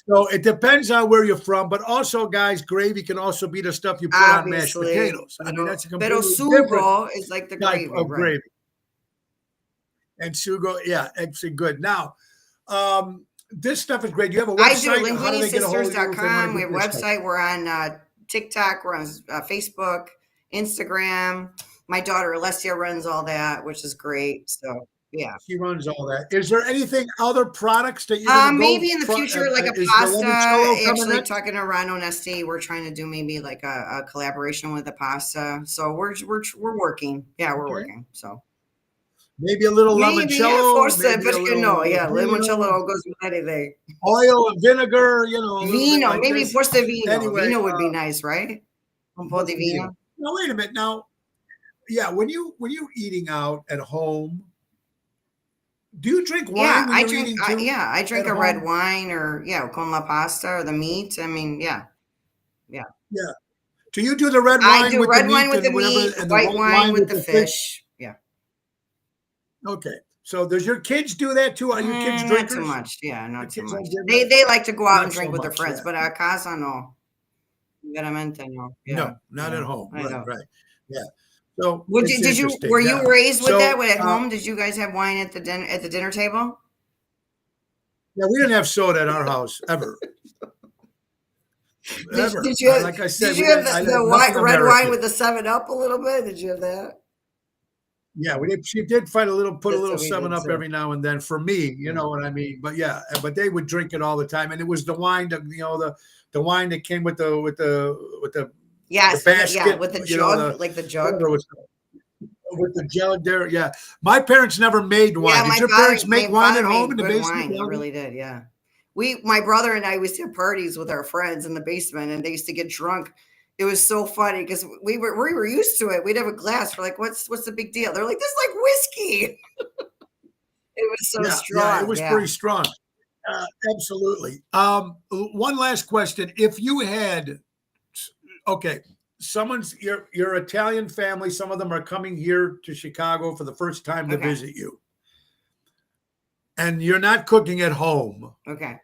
So it depends on where you're from, but also, guys, gravy can also be the stuff you put on mashed Obviously. potatoes. I mean, that's a Pero completely different sugo is like the type gravy, of right? gravy. And sugo, yeah, actually good. Now, this stuff is great. Do you have a I do. website? How do they get a hold of you if they want LinguiniSisters.com. to We get have a this stuff? website. We're on TikTok. We're on Facebook, Instagram. My daughter Alessia runs all that, which is great. So yeah. She runs all that. Is there anything other products that you're going to go? Maybe in the future, like a Is the pasta. limoncello coming Actually, next? talking to Rano Nesti, we're trying to do maybe like a collaboration with the pasta. So we're working. Yeah, we're Okay. working. So Maybe a little maybe, yeah, limoncello, forse, maybe a perché no? little Yeah, vino, limoncello goes with anything. oil and vinegar, you know, a little bit Vino, like maybe this. forse vino. Anyway, Vino would be nice, right? Un po' di vino. vino. Now wait a minute. Now, yeah, when you're eating out at home, do you drink Yeah, wine when I you're drink. eating too I drink at a red home? wine, or yeah, con la pasta or the meat. I mean, yeah, yeah. Yeah. Do you do the red I wine do with the red wine meat with the and whatever, meat, and the white white wine wine with with the the fish? fish. Yeah. Okay. So does your kids do that too? Are your kids Not too drinkers? much. Yeah, The not too kids don't much. get They like to go out and not so drink with their much. friends, Yeah. but a casa no. Veramente no. Yeah, No, not at yeah. home. I Right, know. right. Yeah. So Would it's you? Did you? interesting. Were you Yeah. raised with that? So At home, did you guys have wine at the dinner table? yeah, we didn't have soda at our house ever. Ever. Did you have? Like I Did said, you have I the had nothing red wine American. with the 7 Up a little bit? Did you have that? Yeah, we did. She did find put a That's little what we did 7 Up too. every now and then for me. You know what I mean? But yeah, but they would drink it all the time, and it was the wine, the wine that came with the Yes, yeah, basket. with the You know, jug, like the jug. whatever it was with the jug there. Yeah, my parents never made Yeah, wine. Did your parents make my wine father at home made in the good basement? wine. He really did. Yeah. My brother and I used to have parties with our friends in the basement, and they used to get drunk. It was so funny because we were used to it. We'd have a glass. We're like, what's the big deal? They're like, this is like whiskey. It was so Yeah, it strong. was Yeah. pretty strong. Absolutely. One last question: if you had, okay, your Italian family, some of them are coming here to Chicago for the first time to Okay. visit you, and you're not cooking at home. Okay.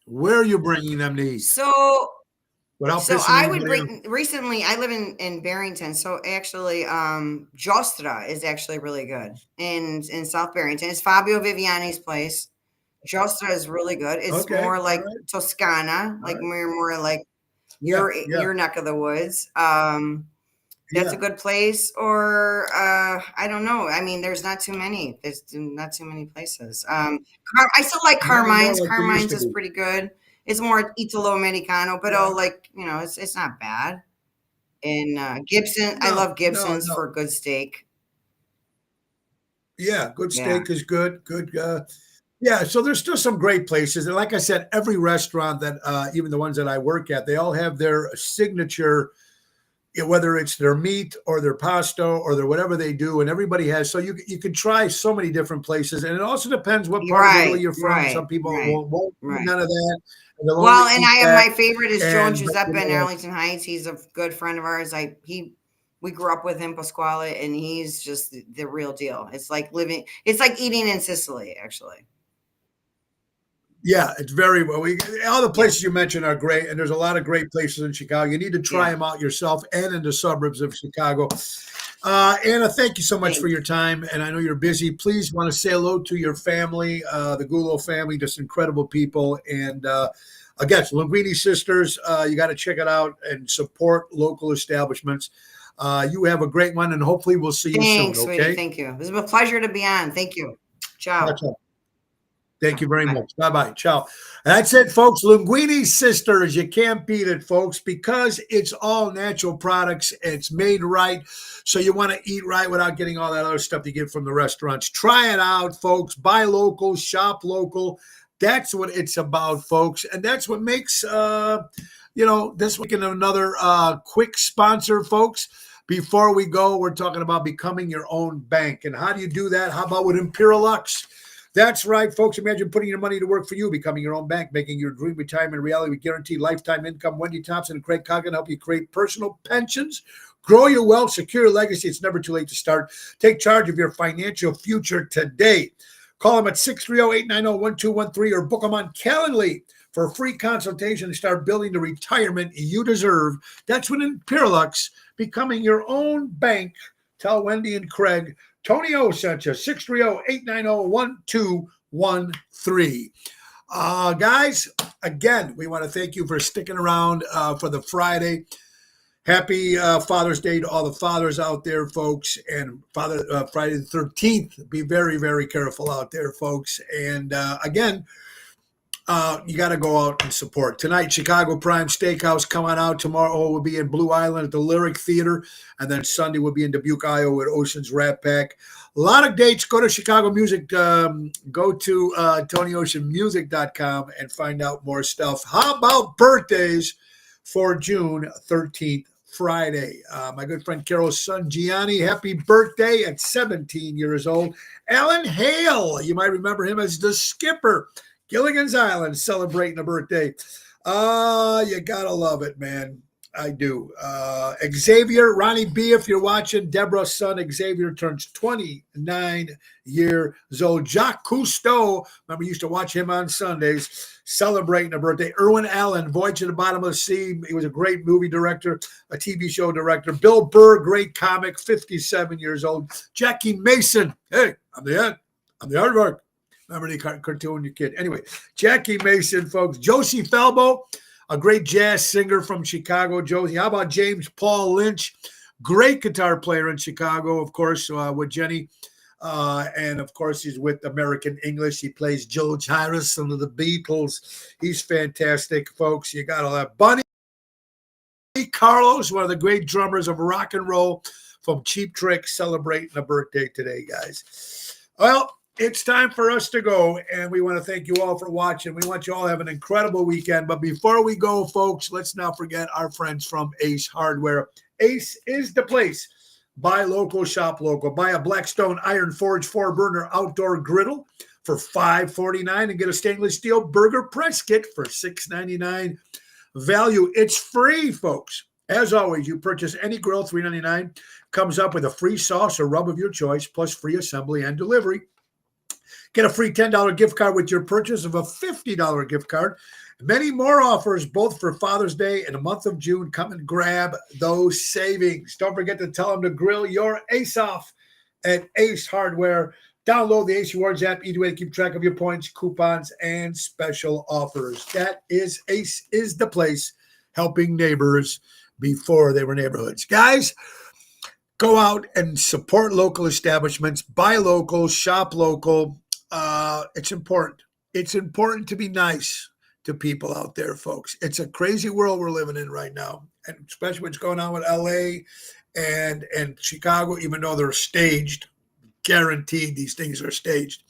Where are you bringing them to eat So without So pissing I would anybody off? bring recently I live in Barrington. So actually Giostra is actually really good in South Barrington. It's Fabio Viviani's place. Giostra is really good. It's Okay, more all like right, Toscana, all like right. more like Yeah, yeah, your neck of the woods. That's a yeah. good place. Or I don't know. I mean, there's not too many. There's not too many places. I still like Not anymore Carmine's. like there used Carmine's to is be. pretty good. It's more Italo Americano, but Yeah. like it's not bad. And Gibson, I No, love no, Gibson's no. for a good steak. Yeah, good Yeah. steak is good. Good. Yeah, so there's still some great places, and like I said, every restaurant that, even the ones that I work at, they all have their signature, whether it's their meat or their pasta or their whatever they do, and everybody has. So you can try so many different places, and it also depends what part of Italy Right, you're from. right, Some people right, won't eat right. none of that, and they'll Well, only and eat I have that. my favorite is Joan But Giuseppe in Arlington Heights. He's a good friend of ours. We grew up with him, Pasquale, and he's just the real deal. It's like it's like eating in Sicily, actually. yeah, it's very well. All the Yeah, places you mentioned are great, and there's a lot of great places in Chicago. You need to try yeah. them out yourself, and in the suburbs of Chicago. Anna, thank you so much for Thanks. your time, and I know you're busy. Please want to say hello to your family, the Gulo family, just incredible people. And again, Linguini Sisters, you got to check it out and support local establishments. You have a great one, and hopefully we'll see you soon. Thanks, sweetie. Okay. Thank you. It was a pleasure to be on. Thank you. Ciao. Ciao. Thank you very Bye. much. Bye-bye. Ciao. That's it, folks. Linguini Sisters. You can't beat it, folks, because it's all natural products. It's made right. So you want to eat right without getting all that other stuff you get from the restaurants. Try it out, folks. Buy local, shop local. That's what it's about, folks. And that's what makes, this week another quick sponsor, folks. Before we go, we're talking about becoming your own bank. And how do you do that? How about with Imperialux? That's right, folks. Imagine putting your money to work for you, becoming your own bank, making your dream retirement reality with guaranteed lifetime income. Wendy Thompson and Craig Coggin help you create personal pensions, grow your wealth, secure your legacy. It's never too late to start. Take charge of your financial future today. Call them at 630-890-1213 or book them on Calendly for a free consultation and start building the retirement you deserve. That's when Imperialux, becoming your own bank. Tell Wendy and Craig Tony O sent you, 630-890-1213. Guys, again, we want to thank you for sticking around for the Friday. Happy Father's Day to all the fathers out there, folks. And Friday the 13th, be very, very careful out there, folks. And again, you got to go out and support. Tonight, Chicago Prime Steakhouse. Come on out. Tomorrow we'll be in Blue Island at the Lyric Theater. And then Sunday we'll be in Dubuque, Iowa at Ocean's Rat Pack. A lot of dates. Go to Chicago Music. Go to TonyOceanMusic.com and find out more stuff. How about birthdays for June 13th? Friday. My good friend Carol's son, Gianni, happy birthday at 17 years old. Alan Hale, you might remember him as the skipper. Gilligan's Island celebrating a birthday. You gotta love it, man. I do. Xavier, Ronnie B, if you're watching, Deborah's son, Xavier, turns 29 years old. Jacques Cousteau, remember, you used to watch him on Sundays, celebrating a birthday. Irwin Allen, Voyage to the Bottom of the Sea. He was a great movie director, a TV show director. Bill Burr, great comic, 57 years old. Jackie Mason, hey, I'm the head. I'm the aardvark. Remember the cartoon, you kid. Anyway, Jackie Mason, folks. Josie Felbo, a great jazz singer from Chicago. Josie, how about James Paul Lynch? Great guitar player in Chicago, of course, with Jenny. And, of course, he's with American English. He plays George Harrison of the Beatles. He's fantastic, folks. You got all that. Bunny Carlos, one of the great drummers of rock and roll from Cheap Trick, celebrating a birthday today, guys. Well, it's time for us to go, and we want to thank you all for watching. We want you all to have an incredible weekend. But before we go, folks, let's not forget our friends from Ace Hardware. Ace is the place. Buy local, shop local. Buy a Blackstone Iron Forge 4-burner outdoor griddle for $5.49 and get a stainless steel burger press kit for $6.99. Value, it's free, folks. As always, you purchase any grill, $3.99. Comes up with a free sauce or rub of your choice, plus free assembly and delivery. Get a free $10 gift card with your purchase of a $50 gift card. Many more offers, both for Father's Day and the month of June. Come and grab those savings. Don't forget to tell them to grill your Ace off at Ace Hardware. Download the Ace Rewards app. Easy way to keep track of your points, coupons, and special offers. That is Ace is the place, helping neighbors before they were neighborhoods. Guys, go out and support local establishments. Buy local, shop local. It's important. It's important to be nice to people out there, folks. It's a crazy world we're living in right now, and especially what's going on with LA and Chicago, even though they're staged. Guaranteed these things are staged.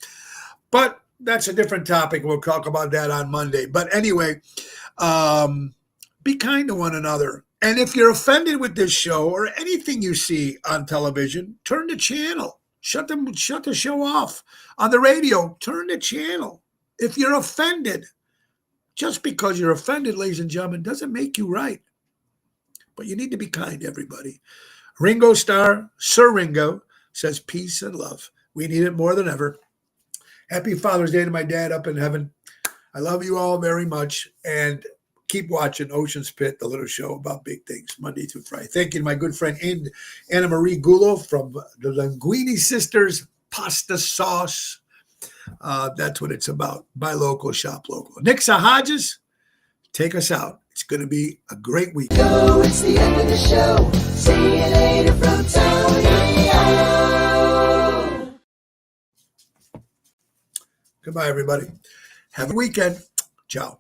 But that's a different topic. We'll talk about that on Monday. But anyway, be kind to one another. And if you're offended with this show or anything you see on television, turn the channel. Shut the show off. On the radio, turn the channel. If you're offended, just because you're offended, ladies and gentlemen, doesn't make you right. But you need to be kind to everybody. Ringo Starr, Sir Ringo, says peace and love. We need it more than ever. Happy Father's Day to my dad up in heaven. I love you all very much. And keep watching Ocean's Pit, the little show about big things, Monday through Friday. Thank you to my good friend Anna Marie Gulo from the Linguini Sisters Pasta Sauce. That's what it's about. Buy local, shop local. Nixa Hodges, take us out. It's going to be a great week. Go, it's the end of the show. See you later from Tony O. Goodbye, everybody. Have a weekend. Ciao.